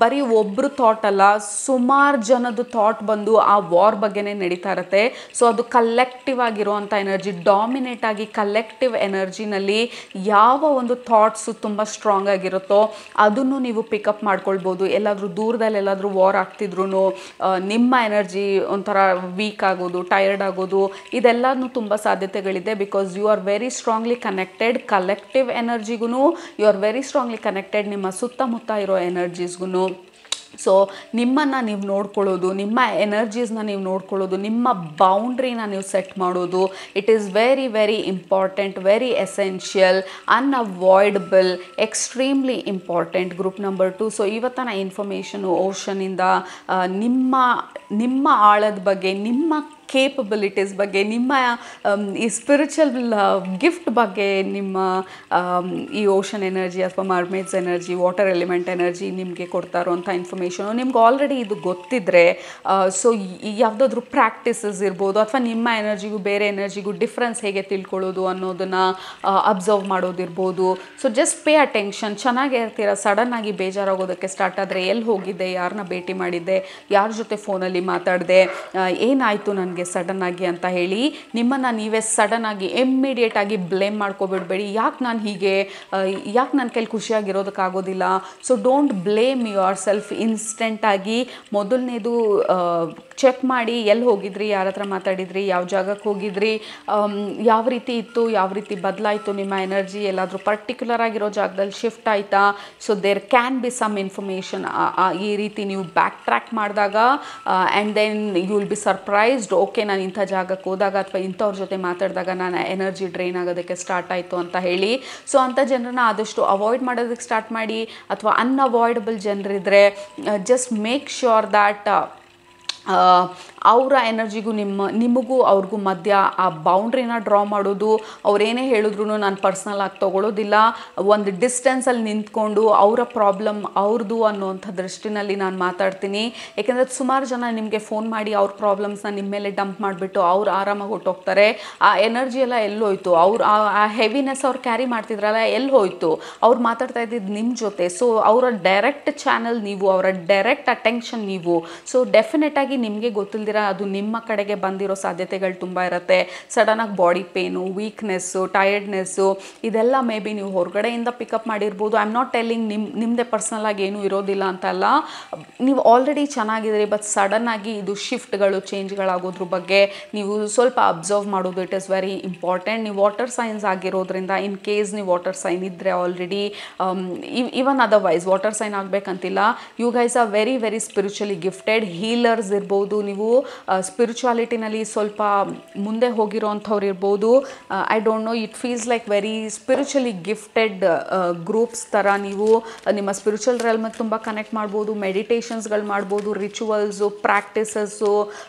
ಬರೀ ಒಬ್ಬರು ಥಾಟ್ ಅಲ್ಲ, ಸುಮಾರು ಜನದ ಥಾಟ್ ಬಂದು ಆ ವಾರ್ ಬಗ್ಗೆನೇ ನಡೀತಾ ಇರುತ್ತೆ. ಸೊ ಅದು ಕಲೆಕ್ಟಿವ್ ಆಗಿರುವಂಥ ಎನರ್ಜಿ, ಡಾಮಿನೇಟ್ ಆಗಿ ಕಲೆಕ್ಟಿವ್ ಎನರ್ಜಿನಲ್ಲಿ ಯಾವ ಒಂದು ಥಾಟ್ಸು ತುಂಬ ಸ್ಟ್ರಾಂಗ್ ಆಗಿರುತ್ತೋ ಅದನ್ನು ನೀವು ಪಿಕಪ್ ಮಾಡ್ಕೊಳ್ಬೋದು. ಎಲ್ಲಾದರೂ ದೂರದಲ್ಲಿ ಎಲ್ಲಾದರೂ ವಾರ್ ಆಗ್ತಿದ್ರು ನಿಮ್ಮ ಎನರ್ಜಿ ಒಂಥರ ವೀಕ್ ಆಗೋದು, ಟಯರ್ಡ್ ಆಗೋದು, ಇದೆಲ್ಲನೂ ತುಂಬ ಸಾಧ್ಯತೆಗಳಿದೆ. Because you are very strongly connected collective ಎನರ್ಜಿಗೂ, you are very strongly connected ನಿಮ್ಮ ಸುತ್ತಮುತ್ತ ಇರೋ ಎನರ್ಜೀಸ್ಗೂ. ಸೊ ನಿಮ್ಮನ್ನು ನೀವು ನೋಡ್ಕೊಳ್ಳೋದು, ನಿಮ್ಮ ಎನರ್ಜೀಸ್ನ ನೀವು ನೋಡ್ಕೊಳ್ಳೋದು, ನಿಮ್ಮ ಬೌಂಡ್ರಿನ ನೀವು ಸೆಟ್ ಮಾಡೋದು, it is very very important, very essential, unavoidable, extremely important. Group number 2. So ಇವತ್ತಿನ ಇನ್ಫಾರ್ಮೇಷನು ಓಷನಿಂದ ನಿಮ್ಮ ಆಳದ ಬಗ್ಗೆ, ನಿಮ್ಮ ಕೇಪಬಿಲಿಟೀಸ್ ಬಗ್ಗೆ, ನಿಮ್ಮ ಈ ಸ್ಪಿರಿಚುವಲ್ ಗಿಫ್ಟ್ ಬಗ್ಗೆ, ನಿಮ್ಮ ಈ ಓಷನ್ ಎನರ್ಜಿ ಅಥವಾ ಮರ್ಮೇಡ್ಸ್ ಎನರ್ಜಿ, ವಾಟರ್ ಎಲಿಮೆಂಟ್ ಎನರ್ಜಿ ನಿಮಗೆ ಕೊಡ್ತಾ ಇರೋಂಥ ಇನ್ಫಾರ್ಮೇಷನು ನಿಮ್ಗೆ ಆಲ್ರೆಡಿ ಇದು ಗೊತ್ತಿದ್ದರೆ, ಸೊ ಯಾವುದಾದ್ರೂ ಪ್ರಾಕ್ಟೀಸಸ್ ಇರ್ಬೋದು, ಅಥವಾ ನಿಮ್ಮ ಎನರ್ಜಿಗೂ ಬೇರೆ ಎನರ್ಜಿಗೂ ಡಿಫ್ರೆನ್ಸ್ ಹೇಗೆ ತಿಳ್ಕೊಳ್ಳೋದು ಅನ್ನೋದನ್ನು ಅಬ್ಸರ್ವ್ ಮಾಡೋದಿರ್ಬೋದು. So just pay attention. ಚೆನ್ನಾಗೇ ಇರ್ತೀರ, ಸಡನ್ನಾಗಿ ಬೇಜಾರಾಗೋದಕ್ಕೆ ಸ್ಟಾರ್ಟ್ ಆದರೆ ಎಲ್ಲಿ ಹೋಗಿದ್ದೆ, ಯಾರನ್ನ ಭೇಟಿ ಮಾಡಿದ್ದೆ, ಯಾರ ಜೊತೆ ಫೋನಲ್ಲಿ ಮಾತಾಡಿದೆ, ಏನಾಯಿತು ನನಗೆ ಸಡನ್ನಾಗಿ ಅಂತ ಹೇಳಿ ನಿಮ್ಮನ್ನು ನೀವೇ ಸಡನ್ನಾಗಿ ಇಮ್ಮಿಡಿಯೇಟಾಗಿ ಬ್ಲೇಮ್ ಮಾಡ್ಕೊಬಿಡ್ಬೇಡಿ. ಯಾಕೆ ನಾನು ಹೀಗೆ, ಯಾಕೆ ನನ್ನ ಕೈಲಿ ಖುಷಿಯಾಗಿರೋದಕ್ಕಾಗೋದಿಲ್ಲ. So don't blame yourself. ಇನ್ಸ್ಟೆಂಟಾಗಿ ಮೊದಲನೇದು ಚೆಕ್ ಮಾಡಿ, ಎಲ್ಲಿ ಹೋಗಿದ್ರಿ, ಯಾರ ಹತ್ರ ಮಾತಾಡಿದ್ರಿ, ಯಾವ ಜಾಗಕ್ಕೆ ಹೋಗಿದ್ರಿ, ಯಾವ ರೀತಿ ಇತ್ತು, ಯಾವ ರೀತಿ ಬದಲಾಯಿತು ನಿಮ್ಮ ಎನರ್ಜಿ, ಎಲ್ಲಾದರೂ ಪರ್ಟಿಕ್ಯುಲರ್ ಆಗಿರೋ ಜಾಗದಲ್ಲಿ ಶಿಫ್ಟ್ ಆಯಿತಾ. So there can be some information. ಈ ರೀತಿ ನೀವು ಬ್ಯಾಕ್ ಟ್ರ್ಯಾಕ್ ಮಾಡಿದಾಗ and then you will be surprised. Okay, ನಾನು ಇಂಥ ಜಾಗಕ್ಕೆ ಹೋದಾಗ ಅಥವಾ ಇಂಥವ್ರ ಜೊತೆ ಮಾತಾಡಿದಾಗ ನಾನು ಎನರ್ಜಿ ಡ್ರೈನ್ ಆಗೋದಕ್ಕೆ ಸ್ಟಾರ್ಟ್ ಆಯಿತು ಅಂತ ಹೇಳಿ. ಸೊ ಅಂಥ ಜನರನ್ನ ಆದಷ್ಟು ಅವಾಯ್ಡ್ ಮಾಡೋದಕ್ಕೆ ಸ್ಟಾರ್ಟ್ ಮಾಡಿ. ಅಥವಾ ಅನ್ಅವಾಯ್ಡಬಲ್ ಜನರಿದ್ದರೆ ಜಸ್ಟ್ ಮೇಕ್ ಶ್ಯೂರ್ ದ್ಯಾಟ್ ಅವರ ಎನರ್ಜಿಗೂ ನಿಮಗೂ ಅವ್ರಿಗೂ ಮಧ್ಯ ಆ ಬೌಂಡ್ರಿನ ಡ್ರಾ ಮಾಡೋದು. ಅವರೇನೇ ಹೇಳಿದ್ರು ನಾನು ಪರ್ಸ್ನಲ್ ಆಗಿ ತೊಗೊಳ್ಳೋದಿಲ್ಲ. ಒಂದು ಡಿಸ್ಟೆನ್ಸಲ್ಲಿ ನಿಂತ್ಕೊಂಡು ಅವರ ಪ್ರಾಬ್ಲಮ್ ಅವ್ರದ್ದು ಅನ್ನೋವಂಥ ದೃಷ್ಟಿನಲ್ಲಿ ನಾನು ಮಾತಾಡ್ತೀನಿ. ಯಾಕೆಂದರೆ ಸುಮಾರು ಜನ ನಿಮಗೆ ಫೋನ್ ಮಾಡಿ ಅವ್ರ ಪ್ರಾಬ್ಲಮ್ಸ್ನ ನಿಮ್ಮ ಮೇಲೆ ಡಂಪ್ ಮಾಡಿಬಿಟ್ಟು ಅವ್ರು ಆರಾಮಾಗಿ ಹೊಟ್ಟೋಗ್ತಾರೆ. ಆ ಎನರ್ಜಿ ಎಲ್ಲ ಎಲ್ಲೋಯ್ತು, ಅವ್ರು ಆ ಹೆವಿನೆಸ್ ಅವ್ರು ಕ್ಯಾರಿ ಮಾಡ್ತಿದ್ರಲ್ಲ ಎಲ್ಲಿ ಹೋಯ್ತು, ಅವ್ರು ಮಾತಾಡ್ತಾ ಇದ್ದಿದ್ದು ನಿಮ್ಮ ಜೊತೆ. ಸೊ ಅವರ ಡೈರೆಕ್ಟ್ ಚಾನಲ್ ನೀವು, ಅವರ ಡೈರೆಕ್ಟ್ ಅಟೆನ್ಷನ್ ನೀವು. ಸೊ ಡೆಫಿನೆಟಾಗಿ ನಿಮಗೆ ಗೊತ್ತಿಲ್ದಿರ ಅದು ನಿಮ್ಮ ಕಡೆಗೆ ಬಂದಿರೋ ಸಾಧ್ಯತೆಗಳು ತುಂಬ ಇರುತ್ತೆ. ಸಡನ್ನಾಗಿ ಬಾಡಿ ಪೇನು, ವೀಕ್ನೆಸ್ಸು, ಟಯರ್ಡ್ನೆಸ್ಸು, ಇದೆಲ್ಲ ಮೇ ಬಿ ನೀವು ಹೊರಗಡೆಯಿಂದ ಪಿಕಪ್ ಮಾಡಿರ್ಬೋದು. ಐ ಆಮ್ ನಾಟ್ ಟೆಲ್ಲಿಂಗ್ ನಿಮ್ಮದೇ ಪರ್ಸ್ನಲ್ ಆಗಿ ಏನೂ ಇರೋದಿಲ್ಲ ಅಂತಲ್ಲ. ನೀವು ಆಲ್ರೆಡಿ ಚೆನ್ನಾಗಿದ್ದೀರಿ, ಬಟ್ ಸಡನ್ನಾಗಿ ಇದು ಶಿಫ್ಟ್ಗಳು, ಚೇಂಜ್ಗಳಾಗೋದ್ರ ಬಗ್ಗೆ ನೀವು ಸ್ವಲ್ಪ ಅಬ್ಸರ್ವ್ ಮಾಡೋದು ಇಟ್ ಈಸ್ ವೆರಿ ಇಂಪಾರ್ಟೆಂಟ್. ನೀವು ವಾಟರ್ ಸೈನ್ಸ್ ಆಗಿರೋದ್ರಿಂದ, ಇನ್ ಕೇಸ್ ನೀವು ವಾಟರ್ ಸೈನ್ ಇದ್ದರೆ already, even otherwise water sign ಆಗಬೇಕಂತಿಲ್ಲ, you guys are very very spiritually gifted. Healers ಇರ್ಬೋದು, ನೀವು ಸ್ಪಿರಿಚುವಾಲಿಟಿನಲ್ಲಿ ಸ್ವಲ್ಪ ಮುಂದೆ ಹೋಗಿರೋವಂಥವ್ರು ಇರ್ಬೋದು. I don't know, it feels like very spiritually gifted groups ಥರ ನೀವು ನಿಮ್ಮ ಸ್ಪಿರಿಚುವಲ್ ರೆಲ್ಮಿಗೆ ತುಂಬ ಕನೆಕ್ಟ್ ಮಾಡ್ಬೋದು. ಮೆಡಿಟೇಷನ್ಸ್ಗಳು ಮಾಡ್ಬೋದು, ರಿಚುವಲ್ಸು, ಪ್ರಾಕ್ಟೀಸಸ್ಸು,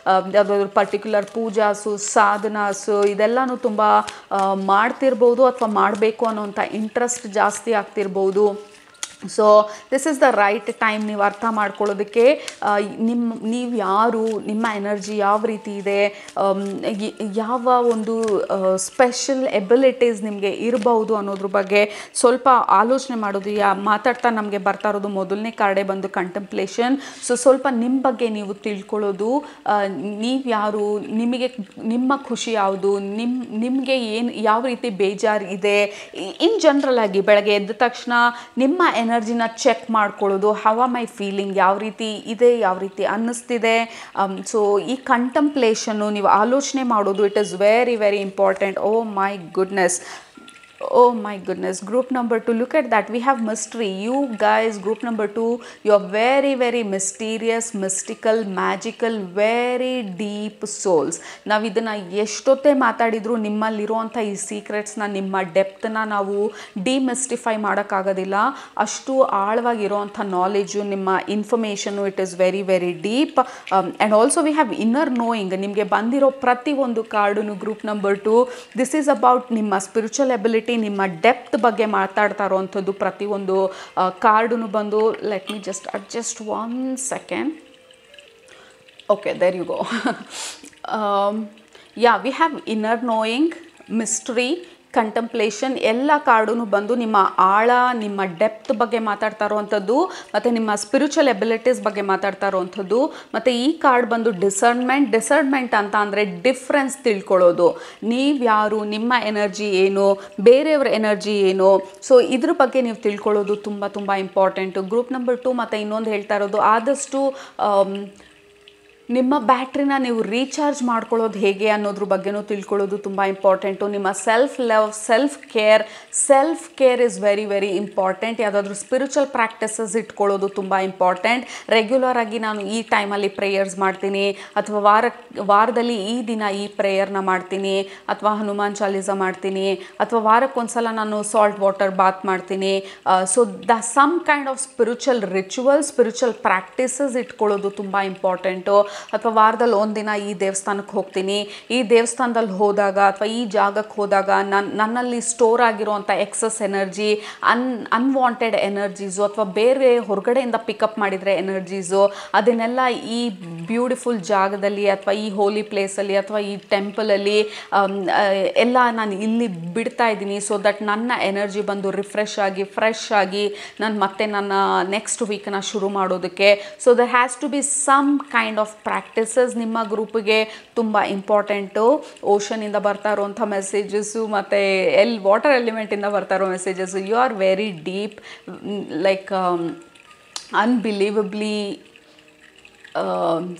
ಯಾವುದಾದ್ರು ಪರ್ಟಿಕ್ಯುಲರ್ ಪೂಜಾಸು, ಸಾಧನಾಸು, ಇದೆಲ್ಲನೂ ತುಂಬ ಮಾಡ್ತಿರ್ಬೋದು ಅಥವಾ ಮಾಡಬೇಕು ಅನ್ನೋಂಥ ಇಂಟ್ರೆಸ್ಟ್ ಜಾಸ್ತಿ ಆಗ್ತಿರ್ಬೋದು. So this is the right time ನೀವು ಅರ್ಥ ಮಾಡ್ಕೊಳ್ಳೋದಕ್ಕೆ. ನೀವು ಯಾರು, ನಿಮ್ಮ ಎನರ್ಜಿ ಯಾವ ರೀತಿ ಇದೆ, ಯಾವ ಒಂದು ಸ್ಪೆಷಲ್ ಎಬಿಲಿಟೀಸ್ ನಿಮಗೆ ಇರಬಹುದು ಅನ್ನೋದ್ರ ಬಗ್ಗೆ ಸ್ವಲ್ಪ ಆಲೋಚನೆ ಮಾಡೋದು. ಮಾತಾಡ್ತಾ ನಮಗೆ ಬರ್ತಾ ಇರೋದು ಮೊದಲನೇ ಕಾರ್ಡೆ ಬಂದು ಕಂಟೆಂಪ್ಲೇಷನ್. ಸೊ ಸ್ವಲ್ಪ ನಿಮ್ಮ ಬಗ್ಗೆ ನೀವು ತಿಳ್ಕೊಳ್ಳೋದು, ನೀವು ಯಾರು, ನಿಮ್ಮ ಖುಷಿ ಯಾವುದು, ನಿಮಗೆ ಏನು, ಯಾವ ರೀತಿ ಬೇಜಾರು ಇದೆ, ಇನ್ ಜನರಲ್ ಆಗಿ ಬೆಳಗ್ಗೆ ಎದ್ದ ತಕ್ಷಣ ನಿಮ್ಮ ಎನರ್ಜಿನ ಚೆಕ್ ಮಾಡ್ಕೊಳ್ಳೋದು. ಹೌ ಆರ್ ಮೈ ಫೀಲಿಂಗ್, ಯಾವ ರೀತಿ ಇದೆ, ಯಾವ ರೀತಿ ಅನ್ನಿಸ್ತಿದೆ. ಸೊ ಈ ಕಂಟೆಂಪ್ಲೇಷನ್ನು, ನೀವು ಆಲೋಚನೆ ಮಾಡೋದು, it is very very important. Oh my goodness, oh my goodness. Group number 2, look at that, we have mystery. You guys, group number 2, you are very very mysterious, mystical, magical, very deep souls. ನಾವು ಇದನ್ನು ಎಷ್ಟೊತ್ತೇ ಮಾತಾಡಿದ್ರು ನಿಮ್ಮಲ್ಲಿರುವಂಥ ಈ ಸೀಕ್ರೆಟ್ಸ್ನ, ನಿಮ್ಮ ಡೆಪ್ತನ್ನ ನಾವು ಡಿಮಿಸ್ಟಿಫೈ ಮಾಡೋಕ್ಕಾಗೋದಿಲ್ಲ. ಅಷ್ಟು ಆಳವಾಗಿರುವಂಥ knowledge, ನಿಮ್ಮ information, it is very very deep. And also we have inner knowing. ನಿಮಗೆ ಬಂದಿರೋ ಪ್ರತಿಯೊಂದು card group number 2, this is about ನಿಮ್ಮ ಸ್ಪಿರಿಚುವಲ್ ಎಬಿಲಿಟಿ, ಎಬಿಲಿಟಿ, ನಿಮ್ಮ ಡೆಪ್ತ್ ಬಗ್ಗೆ ಮಾತಾಡ್ತಾ ಇರೋವಂಥದ್ದು ಪ್ರತಿಯೊಂದು ಕಾರ್ಡೂ ಬಂದು, let me just adjust 1 second. Okay, there you go. Yeah, we have inner knowing, mystery, ಕಂಟಂಪ್ಲೇಷನ್ ಎಲ್ಲ ಕಾರ್ಡೂ ಬಂದು ನಿಮ್ಮ ಆಳ, ನಿಮ್ಮ ಡೆಪ್ತ್ ಬಗ್ಗೆ ಮಾತಾಡ್ತಾ ಇರೋವಂಥದ್ದು, ಮತ್ತು ನಿಮ್ಮ ಸ್ಪಿರಿಚುವಲ್ ಎಬಿಲಿಟೀಸ್ ಬಗ್ಗೆ ಮಾತಾಡ್ತಾ ಇರೋವಂಥದ್ದು. ಮತ್ತು ಈ ಕಾರ್ಡ್ ಬಂದು ಡಿಸರ್ನ್ಮೆಂಟ್ ಅಂತ ಅಂದರೆ ಡಿಫ್ರೆನ್ಸ್ ತಿಳ್ಕೊಳ್ಳೋದು. ನೀವು ಯಾರು, ನಿಮ್ಮ ಎನರ್ಜಿ ಏನು, ಬೇರೆಯವ್ರ ಎನರ್ಜಿ ಏನು, ಸೊ ಇದ್ರ ಬಗ್ಗೆ ನೀವು ತಿಳ್ಕೊಳ್ಳೋದು ತುಂಬ ತುಂಬ ಇಂಪಾರ್ಟೆಂಟು. ಗ್ರೂಪ್ ನಂಬರ್ 2 ಮತ್ತು ಇನ್ನೊಂದು ಹೇಳ್ತಾ ಇರೋದು, ಆದಷ್ಟು ನಿಮ್ಮ ಬ್ಯಾಟ್ರಿನ ನೀವು ರೀಚಾರ್ಜ್ ಮಾಡ್ಕೊಳ್ಳೋದು ಹೇಗೆ ಅನ್ನೋದ್ರ ಬಗ್ಗೆನೂ ತಿಳ್ಕೊಳ್ಳೋದು ತುಂಬ ಇಂಪಾರ್ಟೆಂಟು. ನಿಮ್ಮ self love, self care is very very important. ಯಾವುದಾದ್ರೂ ಸ್ಪಿರಿಚುವಲ್ ಪ್ರಾಕ್ಟೀಸಸ್ ಇಟ್ಕೊಳ್ಳೋದು ತುಂಬ ಇಂಪಾರ್ಟೆಂಟ್. ರೆಗ್ಯುಲರ್ ಆಗಿ ನಾನು ಈ ಟೈಮಲ್ಲಿ ಪ್ರೇಯರ್ಸ್ ಮಾಡ್ತೀನಿ, ಅಥವಾ ವಾರದಲ್ಲಿ ಈ ದಿನ ಈ ಪ್ರೇಯರ್ನ ಮಾಡ್ತೀನಿ, ಅಥವಾ ಹನುಮಾನ್ ಚಾಲೀಸ ಮಾಡ್ತೀನಿ, ಅಥವಾ ವಾರಕ್ಕೊಂದ್ಸಲ ನಾನು ಸಾಲ್ಟ್ ವಾಟರ್ ಬಾತ್ ಮಾಡ್ತೀನಿ. So some kind of spiritual ritual, spiritual practices ಇಟ್ಕೊಳ್ಳೋದು ತುಂಬ ಇಂಪಾರ್ಟೆಂಟು. ಅಥವಾ ವಾರದಲ್ಲಿ ಒಂದಿನ ಈ ದೇವಸ್ಥಾನಕ್ಕೆ ಹೋಗ್ತೀನಿ, ಈ ದೇವಸ್ಥಾನದಲ್ಲಿ ಹೋದಾಗ ಅಥವಾ ಈ ಜಾಗಕ್ಕೆ ಹೋದಾಗ ನನ್ನಲ್ಲಿ ಸ್ಟೋರ್ ಆಗಿರುವಂಥ ಎಕ್ಸಸ್ ಎನರ್ಜಿ, ಅನ್ವಾಂಟೆಡ್ ಎನರ್ಜೀಸು, ಅಥವಾ ಬೇರೆ ಹೊರಗಡೆಯಿಂದ ಪಿಕಪ್ ಮಾಡಿದರೆ ಎನರ್ಜೀಸು, ಅದನ್ನೆಲ್ಲ ಈ ಬ್ಯೂಟಿಫುಲ್ ಜಾಗದಲ್ಲಿ ಅಥವಾ ಈ ಹೋಲಿ ಪ್ಲೇಸಲ್ಲಿ ಅಥವಾ ಈ ಟೆಂಪಲಲ್ಲಿ ಎಲ್ಲ ನಾನು ಇಲ್ಲಿ ಬಿಡ್ತಾ ಇದ್ದೀನಿ. ಸೊ ದಟ್ ನನ್ನ ಎನರ್ಜಿ ಬಂದು ರಿಫ್ರೆಶ್ ಆಗಿ, ಫ್ರೆಶ್ ಆಗಿ ನಾನು ಮತ್ತೆ ನನ್ನ ನೆಕ್ಸ್ಟ್ ವೀಕ್ನ ಶುರು ಮಾಡೋದಕ್ಕೆ. So there has to be some kind of practices ನಿಮ್ಮ ಗ್ರೂಪಿಗೆ ತುಂಬ ಇಂಪಾರ್ಟೆಂಟು. ಓಷನಿಂದ ಬರ್ತಾ ಇರೋವಂಥ ಮೆಸೇಜಸ್ಸು ಮತ್ತು ವಾಟರ್ ಎಲಿಮೆಂಟಿಂದ ಬರ್ತಾ ಇರೋ messages, you are very deep, like unbelievably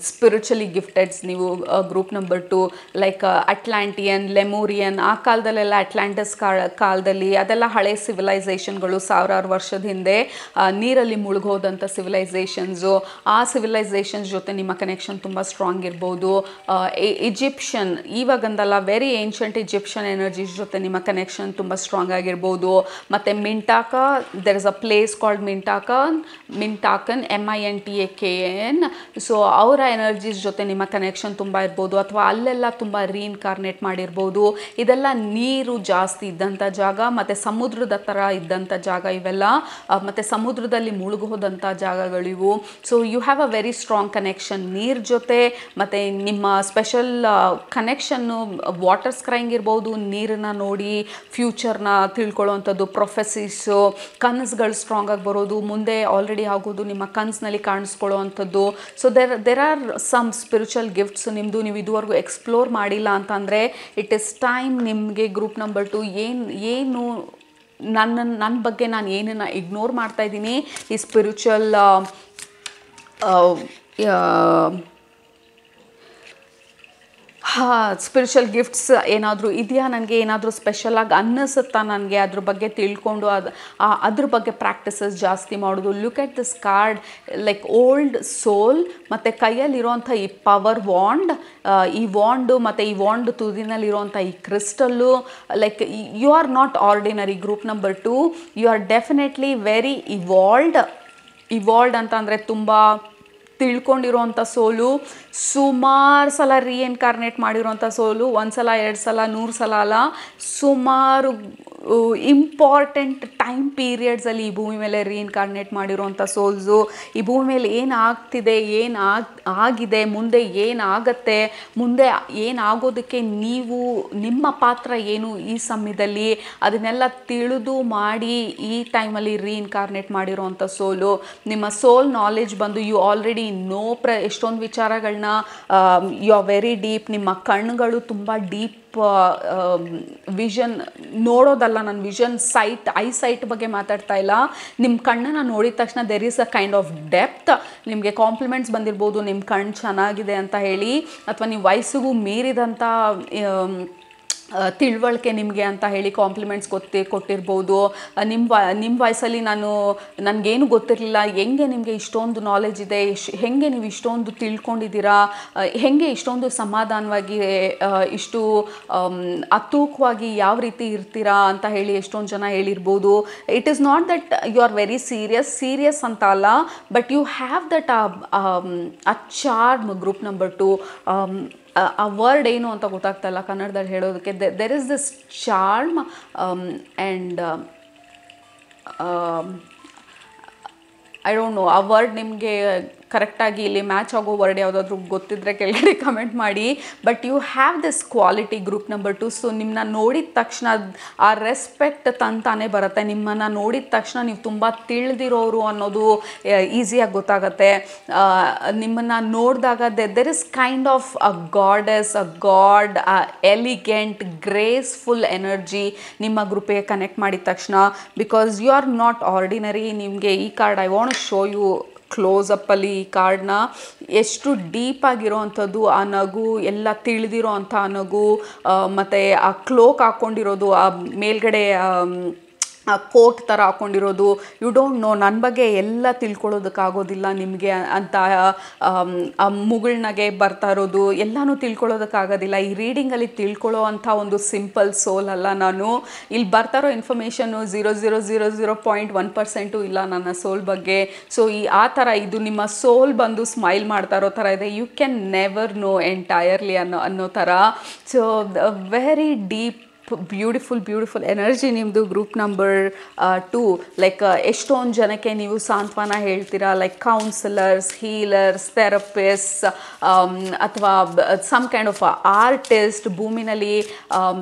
spiritually gifteds ನೀವು. Group number 2 like Atlantean, Lemurian, ಆ ಕಾಲದಲ್ಲೆಲ್ಲ ಅಟ್ಲಾಂಟಿಸ್ ಕಾಲದಲ್ಲಿ ಅದೆಲ್ಲ ಹಳೆ ಸಿವಿಲೈಸೇಷನ್ಗಳು, ಸಾವಿರಾರು ವರ್ಷದ ಹಿಂದೆ ನೀರಲ್ಲಿ ಮುಳುಗೋದಂಥ ಸಿವಿಲೈಸೇಷನ್ಸು. ಆ ಸಿವಿಲೈಸೇಷನ್ಸ್ ಜೊತೆ ನಿಮ್ಮ ಕನೆಕ್ಷನ್ ತುಂಬ ಸ್ಟ್ರಾಂಗ್ ಇರ್ಬೋದು. ಈಜಿಪ್ಷನ್, ಇವಾಗಂದಲ್ಲ ವೆರಿ ಏನ್ಷಂಟ್ ಈಜಿಪ್ಷನ್ ಎನರ್ಜೀಸ್ ಜೊತೆ ನಿಮ್ಮ ಕನೆಕ್ಷನ್ ತುಂಬ ಸ್ಟ್ರಾಂಗ್ ಆಗಿರ್ಬೋದು. ಮತ್ತು Mintaka, there is a place called Mintakan, MINTAKN. So ಅವರ ಎನರ್ಜೀಸ್ ಜೊತೆ ನಿಮ್ಮ ಕನೆಕ್ಷನ್ ತುಂಬ ಇರ್ಬೋದು, ಅಥವಾ ಅಲ್ಲೆಲ್ಲ ತುಂಬ ರೀಇನ್ಕಾರ್ನೇಟ್ ಮಾಡಿರ್ಬೋದು. ಇದೆಲ್ಲ ನೀರು ಜಾಸ್ತಿ ಇದ್ದಂಥ ಜಾಗ, ಮತ್ತು ಸಮುದ್ರದ ಥರ ಇದ್ದಂಥ ಜಾಗ ಇವೆಲ್ಲ, ಮತ್ತು ಸಮುದ್ರದಲ್ಲಿ ಮುಳುಗೋದಂಥ ಜಾಗಗಳಿವು. So you have a very strong connection ನೀರು ಜೊತೆ. ಮತ್ತು ನಿಮ್ಮ ಸ್ಪೆಷಲ್ ಕನೆಕ್ಷನ್ನು ವಾಟರ್ ಸ್ಕ್ರೈಂಗ್ ಇರ್ಬೋದು, ನೀರನ್ನ ನೋಡಿ ಫ್ಯೂಚರ್ನ ತಿಳ್ಕೊಳ್ಳೋವಂಥದ್ದು, ಪ್ರೊಫೆಸಿಸು, ಕನಸುಗಳು ಸ್ಟ್ರಾಂಗ್ ಆಗಿ ಬರೋದು, ಮುಂದೆ ಆಲ್ರೆಡಿ ಆಗೋದು ನಿಮ್ಮ ಕನಸಿನಲ್ಲಿ ಕಾಣಿಸ್ಕೊಳ್ಳೋ ಅಂಥದ್ದು. So there are some spiritual gifts ನಿಮ್ಮದು ನೀವು ಇದುವರೆಗೂ ಎಕ್ಸ್ಪ್ಲೋರ್ ಮಾಡಿಲ್ಲ ಅಂತಂದರೆ ಇಟ್ ಇಸ್ ಟೈಮ್ ನಿಮಗೆ. ಗ್ರೂಪ್ ನಂಬರ್ 2 ಏನು ನನ್ನ ಬಗ್ಗೆ ನಾನು ಏನನ್ನು ಇಗ್ನೋರ್ ಮಾಡ್ತಾಯಿದ್ದೀನಿ, ಈ ಸ್ಪಿರಿಚುವಲ್ ಸ್ಪಿರಿಚುವಲ್ ಗಿಫ್ಟ್ಸ್ ಏನಾದರೂ ಇದೆಯಾ, ನನಗೆ ಏನಾದರೂ ಸ್ಪೆಷಲಾಗಿ ಅನ್ನಿಸುತ್ತಾ ನನಗೆ ಅದ್ರ ಬಗ್ಗೆ ತಿಳ್ಕೊಂಡು ಅದ್ರ ಬಗ್ಗೆ ಪ್ರಾಕ್ಟೀಸಸ್ ಜಾಸ್ತಿ ಮಾಡೋದು. Look at this card, like old soul, ಮತ್ತು ಕೈಯಲ್ಲಿರೋವಂಥ ಈ ಪವರ್ ವಾಂಡ್, ಈ ವಾಂಡು ಮತ್ತು ಈ ವಾಂಡ್ ತುದಿನಲ್ಲಿರುವಂಥ ಈ crystal, like you are not ordinary. Group number 2 you are definitely very evolved ಅಂತ ಅಂದರೆ ತುಂಬ ತಿಳ್ಕೊಂಡಿರೋವಂಥ ಸೋಲು, ಸುಮಾರು ಸಲ ರೀಇನ್ಕಾರ್ನೇಟ್ ಮಾಡಿರೋವಂಥ ಸೋಲು, 1 ಸಲ 2 ಸಲ 100 ಸಲ ಅಲ್ಲ, ಸುಮಾರು ಇಂಪಾರ್ಟೆಂಟ್ ಟೈಮ್ ಪೀರಿಯಡ್ಸಲ್ಲಿ ಈ ಭೂಮಿ ಮೇಲೆ ರೀಇನ್ಕಾರ್ನೇಟ್ ಮಾಡಿರೋವಂಥ ಸೋಲ್ಸು. ಈ ಭೂಮಿ ಮೇಲೆ ಏನಾಗ್ತಿದೆ, ಆಗಿದೆ, ಮುಂದೆ ಏನಾಗತ್ತೆ, ಮುಂದೆ ಏನಾಗೋದಕ್ಕೆ ನೀವು ನಿಮ್ಮ ಪಾತ್ರ ಏನು ಈ ಸಮಯದಲ್ಲಿ, ಅದನ್ನೆಲ್ಲ ತಿಳಿದು ಮಾಡಿ ಈ ಟೈಮಲ್ಲಿ ರೀಇನ್ಕಾರ್ನೇಟ್ ಮಾಡಿರೋವಂಥ ಸೋಲು. ನಿಮ್ಮ ಸೋಲ್ ನಾಲೆಜ್ ಬಂದು ಯು ಆಲ್ರೆಡಿ ನೋ ಎಷ್ಟೊಂದು ವಿಚಾರಗಳನ್ನ, ಯು ಆರ್ ವೆರಿ ಡೀಪ್. ನಿಮ್ಮ ಕಣ್ಣುಗಳು ತುಂಬ ಡೀಪ್ ವಿಷನ್ ನೋಡೋದಲ್ಲ, ನಾನು ವಿಷನ್ ಐಸೈಟ್ ಬಗ್ಗೆ ಮಾತಾಡ್ತಾ ಇಲ್ಲ. ನಿಮ್ಮ ಕಣ್ಣನ್ನು ನೋಡಿದ ತಕ್ಷಣ there is a kind of depth. ನಿಮಗೆ ಕಾಂಪ್ಲಿಮೆಂಟ್ಸ್ ಬಂದಿರ್ಬೋದು, ನಿಮ್ಮ ಕಣ್ಣು ಚೆನ್ನಾಗಿದೆ ಅಂತ ಹೇಳಿ, ಅಥವಾ ನೀವು ವಯಸ್ಸಿಗೂ ಮೀರಿದಂಥ ತಿಳುವಳಿಕೆ ನಿಮಗೆ ಅಂತ ಹೇಳಿ ಕಾಂಪ್ಲಿಮೆಂಟ್ಸ್ ಕೊಟ್ಟಿರ್ಬೋದು. ನಿಮ್ಮ ವಯಸ್ಸಲ್ಲಿ ನನಗೇನು ಗೊತ್ತಿರಲಿಲ್ಲ, ಹೆಂಗೆ ನಿಮಗೆ ಇಷ್ಟೊಂದು ನಾಲೆಜ್ ಇದೆ, ಹೆಂಗೆ ನೀವು ಇಷ್ಟೊಂದು ತಿಳ್ಕೊಂಡಿದ್ದೀರಾ, ಹೆಂಗೆ ಇಷ್ಟೊಂದು ಸಮಾಧಾನವಾಗಿ ಇಷ್ಟು ಅತೂಕವಾಗಿ ಯಾವ ರೀತಿ ಇರ್ತೀರಾ ಅಂತ ಹೇಳಿ ಎಷ್ಟೊಂದು ಜನ ಹೇಳಿರ್ಬೋದು. It is not that you are very serious ಅಂತ ಅಲ್ಲ, but you have that a charm. Group number 2 ಆ ವರ್ಡ್ ಏನು ಅಂತ ಗೊತ್ತಾಗ್ತಾಯಿಲ್ಲ ಕನ್ನಡದಲ್ಲಿ ಹೇಳೋದಕ್ಕೆ. There is this charm and I don't know ಆ ವರ್ಡ್ ನಿಮಗೆ ಕರೆಕ್ಟಾಗಿ ಇಲ್ಲಿ ಮ್ಯಾಚ್ ಆಗೋ ವರ್ಡ್ ಯಾವುದಾದ್ರೂ ಗೊತ್ತಿದ್ದರೆ ಕೆಳಗಡೆ ಕಮೆಂಟ್ ಮಾಡಿ. But you have this quality group number 2. So ನಿಮ್ಮನ್ನ ನೋಡಿದ ತಕ್ಷಣ ಆ ರೆಸ್ಪೆಕ್ಟ್ ತಂತಾನೆ ಬರುತ್ತೆ. ನಿಮ್ಮನ್ನು ನೋಡಿದ ತಕ್ಷಣ ನೀವು ತುಂಬ ತಿಳಿದಿರೋರು ಅನ್ನೋದು ಈಸಿಯಾಗಿ ಗೊತ್ತಾಗುತ್ತೆ. ನಿಮ್ಮನ್ನು ನೋಡಿದಾಗ there is kind of a goddess, a god, elegant, graceful energy ನಿಮ್ಮ ಗ್ರೂಪಿಗೆ ಕನೆಕ್ಟ್ ಮಾಡಿದ ತಕ್ಷಣ. Because you are not ordinary. ನಿಮಗೆ ಈ card I want show you ಕ್ಲೋಸಪ್ಪಲ್ಲಿ ಈ ಕಾರ್ಡ್ನ ಎಷ್ಟು ಡೀಪಾಗಿರೋ ಅಂಥದ್ದು. ಆ ನಗು ಎಲ್ಲ ತಿಳಿದಿರೋ ಅಂಥ ನಗು, ಮತ್ತು ಆ ಕ್ಲೋಕ್ ಹಾಕ್ಕೊಂಡಿರೋದು, ಆ ಮೇಲ್ಗಡೆ ಆ ಕೋಟ್ ಥರ ಹಾಕ್ಕೊಂಡಿರೋದು. ಯು ಡೋಂಟ್ ನೋ, ನನ್ನ ಬಗ್ಗೆ ಎಲ್ಲ ತಿಳ್ಕೊಳ್ಳೋದಕ್ಕಾಗೋದಿಲ್ಲ ನಿಮಗೆ ಅಂತ ಆ ಮುಗುಳ್ನಗೆ ಬರ್ತಾ ಇರೋದು ಎಲ್ಲನೂ ತಿಳ್ಕೊಳ್ಳೋದಕ್ಕಾಗೋದಿಲ್ಲ. ಈ ರೀಡಿಂಗಲ್ಲಿ ತಿಳ್ಕೊಳ್ಳೋ ಅಂಥ ಒಂದು ಸಿಂಪಲ್ ಸೋಲ್ ಅಲ್ಲ ನಾನು. ಇಲ್ಲಿ ಬರ್ತಾ ಇರೋ ಇನ್ಫಾರ್ಮೇಷನ್ನು 0.1% ಇಲ್ಲ ನನ್ನ ಸೋಲ್ ಬಗ್ಗೆ. ಸೊ ಆ ಥರ ಇದು ನಿಮ್ಮ ಸೋಲ್ ಬಂದು ಸ್ಮೈಲ್ ಮಾಡ್ತಾ ಇರೋ ಥರ ಇದೆ. You can never know entirely ಅನ್ನೋ ಥರ. So very deep beautiful energy ನಿಮ್ಮದು ಗ್ರೂಪ್ ನಂಬರ್ 2. ಲೈಕ್ ಎಷ್ಟೊಂದು ಜನಕ್ಕೆ ನೀವು ಸಾಂತ್ವನ ಹೇಳ್ತೀರಾ, ಲೈಕ್ ಕೌನ್ಸಿಲರ್ಸ್, ಹೀಲರ್ಸ್, ಥೆರಪಿಸ್ಟ್, ಅಥವಾ ಸಮ್ ಕೈಂಡ್ ಆಫ್ ಆರ್ಟಿಸ್ಟ್. ಭೂಮಿನಲ್ಲಿ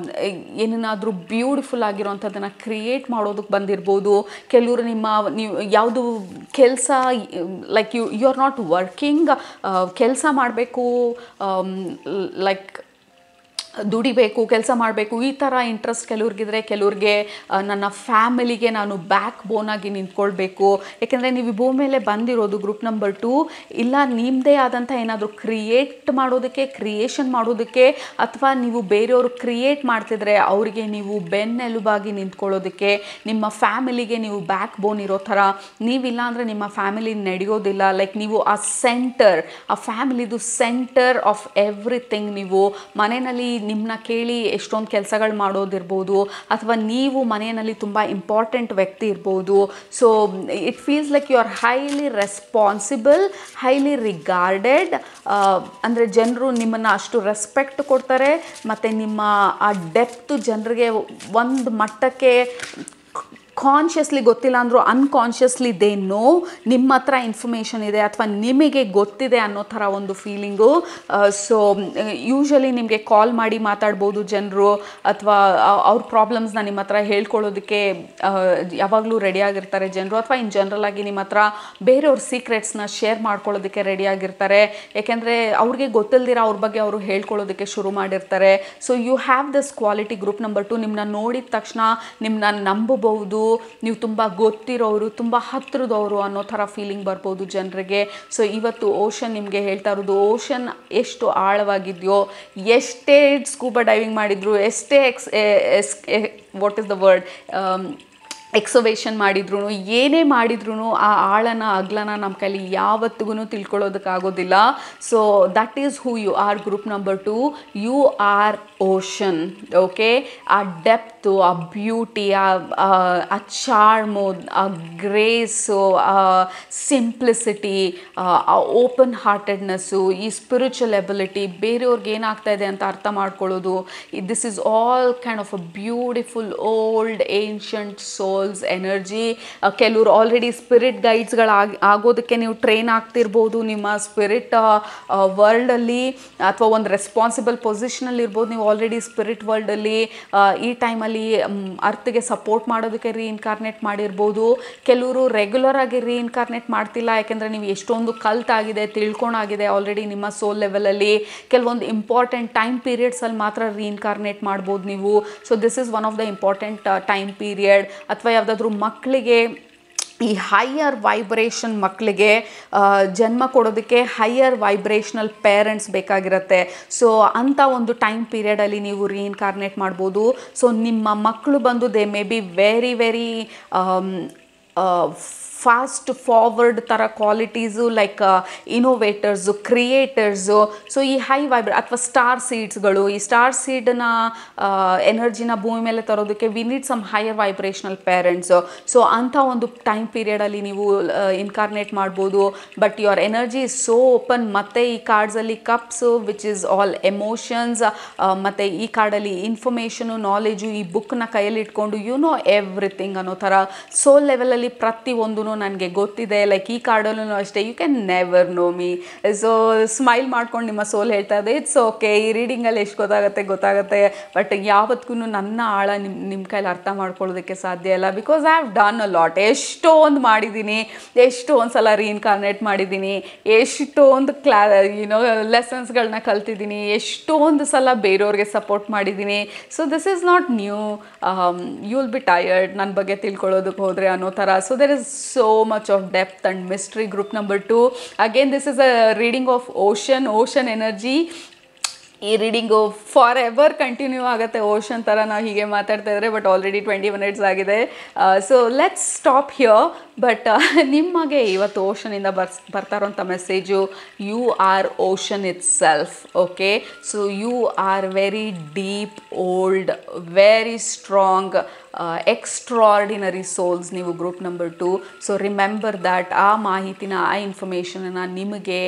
ಏನಾದರೂ ಬ್ಯೂಟಿಫುಲ್ ಆಗಿರೋವಂಥದ್ದನ್ನು ಕ್ರಿಯೇಟ್ ಮಾಡೋದಕ್ಕೆ ಬಂದಿರ್ಬೋದು. ಕೆಲವರು ನೀವು ಯಾವುದು ಕೆಲಸ, like you are not working, ಕೆಲಸ ಮಾಡಬೇಕು, ಲೈಕ್ ದುಡಿಬೇಕು, ಕೆಲಸ ಮಾಡಬೇಕು, ಈ ಥರ ಇಂಟ್ರೆಸ್ಟ್ ಕೆಲವ್ರಿಗಿದ್ರೆ. ಕೆಲವ್ರಿಗೆ ನನ್ನ ಫ್ಯಾಮಿಲಿಗೆ ನಾನು ಬ್ಯಾಕ್ ಬೋನಾಗಿ ನಿಂತ್ಕೊಳ್ಬೇಕು. ಯಾಕೆಂದರೆ ನೀವು ಭೂಮಿ ಮೇಲೆ ಬಂದಿರೋದು ಗ್ರೂಪ್ ನಂಬರ್ 2 ಇಲ್ಲ ನಿಮ್ಮದೇ ಆದಂಥ ಏನಾದರೂ ಕ್ರಿಯೇಷನ್ ಮಾಡೋದಕ್ಕೆ, ಅಥವಾ ನೀವು ಬೇರೆಯವರು ಕ್ರಿಯೇಟ್ ಮಾಡ್ತಿದ್ರೆ ಅವರಿಗೆ ನೀವು ಬೆನ್ನೆಲುಬಾಗಿ ನಿಂತ್ಕೊಳ್ಳೋದಕ್ಕೆ, ನಿಮ್ಮ ಫ್ಯಾಮಿಲಿಗೆ ನೀವು ಬ್ಯಾಕ್ ಬೋನ್ ಇರೋ ಥರ. ನೀವಿಲ್ಲ ಅಂದರೆ ನಿಮ್ಮ ಫ್ಯಾಮಿಲಿ ನಡೆಯೋದಿಲ್ಲ. ಲೈಕ್ ನೀವು ಆ ಸೆಂಟರ್, ಆ ಫ್ಯಾಮಿಲಿದು ಸೆಂಟರ್ ಆಫ್ ಎವ್ರಿಥಿಂಗ್. ನೀವು ಮನೆಯಲ್ಲಿ ನಿಮ್ಮನ್ನ ಕೇಳಿ ಎಷ್ಟೊಂದು ಕೆಲಸಗಳು ಮಾಡೋದಿರ್ಬೋದು, ಅಥವಾ ನೀವು ಮನೆಯಲ್ಲಿ ತುಂಬ ಇಂಪಾರ್ಟೆಂಟ್ ವ್ಯಕ್ತಿ ಇರ್ಬೋದು. So it feels like you are highly responsible, highly regarded. ಅಂದರೆ ಜನರು ನಿಮ್ಮನ್ನು ಅಷ್ಟು ರೆಸ್ಪೆಕ್ಟ್ ಕೊಡ್ತಾರೆ, ಮತ್ತು ನಿಮ್ಮ ಆ ಡೆಪ್ತು ಜನರಿಗೆ ಒಂದು ಮಟ್ಟಕ್ಕೆ ಕಾನ್ಷಿಯಸ್ಲಿ ಗೊತ್ತಿಲ್ಲ ಅಂದರೂ ಅನ್ಕಾನ್ಷಿಯಸ್ಲಿ ದೇ ನೋ ನಿಮ್ಮ ಹತ್ರ ಇನ್ಫಾರ್ಮೇಷನ್ ಇದೆ ಅಥವಾ ನಿಮಗೆ ಗೊತ್ತಿದೆ ಅನ್ನೋ ಥರ ಒಂದು ಫೀಲಿಂಗು. ಸೊ ಯೂಶ್ವಲಿ ನಿಮಗೆ ಕಾಲ್ ಮಾಡಿ ಮಾತಾಡ್ಬೋದು ಜನರು, ಅಥವಾ ಅವ್ರ ಪ್ರಾಬ್ಲಮ್ಸ್ನ ನಿಮ್ಮ ಹತ್ರ ಹೇಳ್ಕೊಳ್ಳೋದಕ್ಕೆ ಯಾವಾಗಲೂ ರೆಡಿಯಾಗಿರ್ತಾರೆ ಜನರು, ಅಥವಾ ಇನ್ ಜನರಲ್ ಆಗಿ ನಿಮ್ಮ ಹತ್ರ ಬೇರೆಯವ್ರ ಸೀಕ್ರೆಟ್ಸ್ನ ಶೇರ್ ಮಾಡ್ಕೊಳ್ಳೋದಕ್ಕೆ ರೆಡಿಯಾಗಿರ್ತಾರೆ. ಯಾಕೆಂದರೆ ಅವ್ರಿಗೆ ಗೊತ್ತಿಲ್ದಿರ ಅವ್ರ ಬಗ್ಗೆ ಅವರು ಹೇಳ್ಕೊಳ್ಳೋದಕ್ಕೆ ಶುರು ಮಾಡಿರ್ತಾರೆ. So you have this quality group number 2. ನಿಮ್ಮನ್ನ ನೋಡಿದ ತಕ್ಷಣ ನಿಮ್ಮನ್ನ ನಂಬಬಹುದು, ನೀವು ತುಂಬ ಗೊತ್ತಿರೋರು, ತುಂಬ ಹತ್ತಿರದವರು ಅನ್ನೋ ಥರ ಫೀಲಿಂಗ್ ಬರ್ಬೋದು ಜನರಿಗೆ. ಸೊ ಇವತ್ತು ಓಷನ್ ನಿಮಗೆ ಹೇಳ್ತಾ ಇರೋದು, ಓಷನ್ ಎಷ್ಟು ಆಳವಾಗಿದೆಯೋ, ಎಷ್ಟೇ ಸ್ಕೂಬಾ ಡೈವಿಂಗ್ ಮಾಡಿದ್ರು, ಎಷ್ಟೇ what is the word excavation ಮಾಡಿದ್ರು, ಏನೇ ಮಾಡಿದ್ರು ಆ ಆಳನ ಅಗ್ಲನ ನಮ್ಮ ಕೈಲಿ ಯಾವತ್ತಿಗೂ ತಿಳ್ಕೊಳ್ಳೋದಕ್ಕಾಗೋದಿಲ್ಲ. So that is who you are group number 2. You are ocean. Okay, ಆ ಡೆಪ್ತು, ಆ ಬ್ಯೂಟಿ, ಆ ಚಾರ್ಮು, ಆ ಗ್ರೇಸು, ಆ ಸಿಂಪ್ಲಿಸಿಟಿ, ಆ ಓಪನ್ ಹಾರ್ಟೆಡ್ನೆಸ್ಸು, ಈ ಸ್ಪಿರಿಚುವಲ್ ಎಬಿಲಿಟಿ, ಬೇರೆಯವ್ರಿಗೆ ಏನಾಗ್ತಾ ಇದೆ ಅಂತ ಅರ್ಥ ಮಾಡ್ಕೊಳ್ಳೋದು, this is all kind of a beautiful old ancient souls energy. ಕೆಲವರು ಆಲ್ರೆಡಿ ಸ್ಪಿರಿಟ್ ಆಗೋದಕ್ಕೆ ನೀವು ಟ್ರೈನ್ ಆಗ್ತಿರ್ಬೋದು ನಿಮ್ಮ ಸ್ಪಿರಿಟ್ ವರ್ಲ್ಡಲ್ಲಿ, ಅಥವಾ ಒಂದು ರೆಸ್ಪಾನ್ಸಿಬಲ್ ಪೊಸಿಷನಲ್ಲಿ ಇರ್ಬೋದು ನೀವು ಆಲ್ರೆಡಿ ಸ್ಪಿರಿಟ್ ವರ್ಲ್ಡಲ್ಲಿ. ಈ ಟೈಮಲ್ಲಿ ಅರ್ಥಗೆ ಸಪೋರ್ಟ್ ಮಾಡೋದಕ್ಕೆ ರೀಇನ್ಕಾರ್ನೇಟ್ ಮಾಡಿರ್ಬೋದು. ಕೆಲವರು ರೆಗ್ಯುಲರ್ ಆಗಿ ರೀಇನ್ಕಾರ್ನೇಟ್ ಮಾಡ್ತಿಲ್ಲ, ಯಾಕೆಂದರೆ ನೀವು ಎಷ್ಟೊಂದು ಕಲ್ತಾಗಿದೆ, ತಿಳ್ಕೊಂಡಾಗಿದೆ ಆಲ್ರೆಡಿ ನಿಮ್ಮ ಸೋಲ್ ಲೆವೆಲಲ್ಲಿ. ಕೆಲವೊಂದು ಇಂಪಾರ್ಟೆಂಟ್ ಟೈಮ್ ಪೀರಿಯಡ್ಸಲ್ಲಿ ಮಾತ್ರ ರೀಇನ್ಕಾರ್ನೇಟ್ ಮಾಡ್ಬೋದು ನೀವು. So this is one of the important time period. ಅಥವಾ ಯಾವುದಾದ್ರೂ ಮಕ್ಕಳಿಗೆ ಈ ಹೈಯರ್ ವೈಬ್ರೇಷನ್ ಮಕ್ಕಳಿಗೆ ಜನ್ಮ ಕೊಡೋದಕ್ಕೆ ಹೈಯರ್ ವೈಬ್ರೇಷನಲ್ ಪೇರೆಂಟ್ಸ್ ಬೇಕಾಗಿರುತ್ತೆ. ಸೊ ಅಂಥ ಒಂದು ಟೈಮ್ ಪೀರಿಯಡಲ್ಲಿ ನೀವು ರೀಇನ್ಕಾರ್ನೇಟ್ ಮಾಡ್ಬೋದು. ಸೊ ನಿಮ್ಮ ಮಕ್ಕಳು ಬಂದು they may be very fast forward ಥರ qualities like innovators creators. So ಈ ಹೈ ಅಥವಾ ಸ್ಟಾರ್ ಸೀಡ್ಸ್ಗಳು, ಈ ಸ್ಟಾರ್ ಸೀಡನ್ನ ಎನರ್ಜಿನ ಭೂಮಿ ಮೇಲೆ ತರೋದಕ್ಕೆ we need some higher vibrational parents. So ಅಂಥ ಒಂದು ಟೈಮ್ ಪೀರಿಯಡಲ್ಲಿ ನೀವು ಇನ್ಕಾರ್ನೇಟ್ ಮಾಡ್ಬೋದು. But your energy is so open. ಮತ್ತು ಈ ಕಾರ್ಡ್ಸಲ್ಲಿ cups which is all emotions, ಮತ್ತು ಈ ಕಾರ್ಡಲ್ಲಿ ಇನ್ಫಾರ್ಮೇಷನು, ನಾಲೆಜು, ಈ ಬುಕ್ನ ಕೈಯಲ್ಲಿ ಇಟ್ಕೊಂಡು ಯು ನೋ ಎವ್ರಿಥಿಂಗ್ ಅನ್ನೋ ಥರ ಸೋಲ್ ಲೆವೆಲಲ್ಲಿ ಪ್ರತಿಯೊಂದು ನನಗೆ ಗೊತ್ತಿದೆ. ಲೈಕ್ ಈ ಕಾರ್ಡಲ್ಲೂ ಅಷ್ಟೇ, you can never know me. So smile ಮಾಡ್ಕೊಂಡು ನಿಮ್ಮ ಸೋಲ್ ಹೇಳ್ತಾ ಇದೆ ಇಟ್ಸ್ ಓಕೆ. ಈ ರೀಡಿಂಗಲ್ಲಿ ಎಷ್ಟು ಗೊತ್ತಾಗುತ್ತೆ ಬಟ್ ಯಾವತ್ತಿಗೂ ನನ್ನ ಆಳ ನಿಮ್ಮ ಕೈಲಿ ಅರ್ಥ ಮಾಡ್ಕೊಳ್ಳೋದಕ್ಕೆ ಸಾಧ್ಯ ಇಲ್ಲ. Because I have done a lot. ಎಷ್ಟೊಂದು ಮಾಡಿದ್ದೀನಿ, ಎಷ್ಟೊಂದು ಸಲ ರೀಇನ್ಕಾರ್ನೇಟ್ ಮಾಡಿದ್ದೀನಿ, ಎಷ್ಟೊಂದು ಲೆಸನ್ಸ್ಗಳನ್ನ ಕಲ್ತಿದ್ದೀನಿ, ಎಷ್ಟೊಂದು ಸಲ ಬೇರೆಯವ್ರಿಗೆ ಸಪೋರ್ಟ್ ಮಾಡಿದ್ದೀನಿ. So this is not new. You will be tired ನನ್ನ ಬಗ್ಗೆ ತಿಳ್ಕೊಳ್ಳೋದಕ್ಕೆ ಹೋದರೆ ಅನ್ನೋ ಥರ. So there is so much of depth and mystery. Group number 2, again this is a reading of ocean energy. ಈ ರೀಡಿಂಗು ಫಾರ್ ಎವರ್ ಕಂಟಿನ್ಯೂ ಆಗುತ್ತೆ. Ocean ಥರ ನಾವು ಹೀಗೆ ಮಾತಾಡ್ತಾ ಇದ್ದಾರೆ. ಬಟ್ ಆಲ್ರೆಡಿ 20 minutes ಆಗಿದೆ. So let's stop here. But ನಿಮಗೆ ಇವತ್ತು ಓಷನಿಂದ ಬರ್ತಾ ಇರೋಂಥ message, you are ocean itself. Okay, so you are very deep, old, very strong, extraordinary souls ನೀವು group number 2. So remember that. ಆ ಮಾಹಿತಿನ, ಆ ಇನ್ಫಾರ್ಮೇಷನನ್ನು ನಿಮಗೆ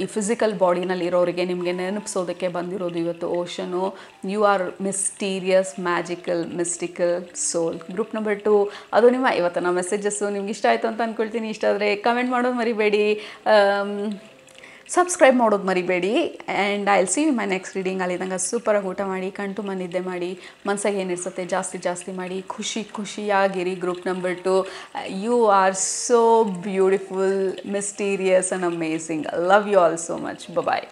ಈ ಫಿಸಿಕಲ್ ಬಾಡಿನಲ್ಲಿರೋರಿಗೆ ನಿಮಗೆ ನೆನಪಿಸೋದಕ್ಕೆ ಬಂದಿರೋದು ಇವತ್ತು ocean. You are mysterious, magical, mystical soul. Group number 2 ಅದು ನಿಮ್ಮ ಇವತ್ತಿನ ಮೆಸೇಜಸ್ಸು. ನಿಮ್ಗೆ ಇಷ್ಟ ಆಯಿತು ಅಂತ ಅಂದ್ಕೊಳ್ತೀನಿ. ಇಷ್ಟ ಆದರೆ ಕಮೆಂಟ್ ಮಾಡೋದು ಮರಿಬೇಡಿ, ಸಬ್ಸ್ಕ್ರೈಬ್ ಮಾಡೋದು ಮರಿಬೇಡಿ. And I will see you my next reading. ಅಲ್ಲಿದ್ದಂಗೆ ಸೂಪರಾಗಿ ಊಟ ಮಾಡಿ, ಕಣ್ತು ನಿದ್ದೆ ಮಾಡಿ, ಮನಸ್ಸಾಗಿ ಏನಿರ್ತದೆ ಜಾಸ್ತಿ ಮಾಡಿ, ಖುಷಿಯಾಗಿರಿ. Group number 2, you are so beautiful, mysterious and amazing. Love you all so much. Bye.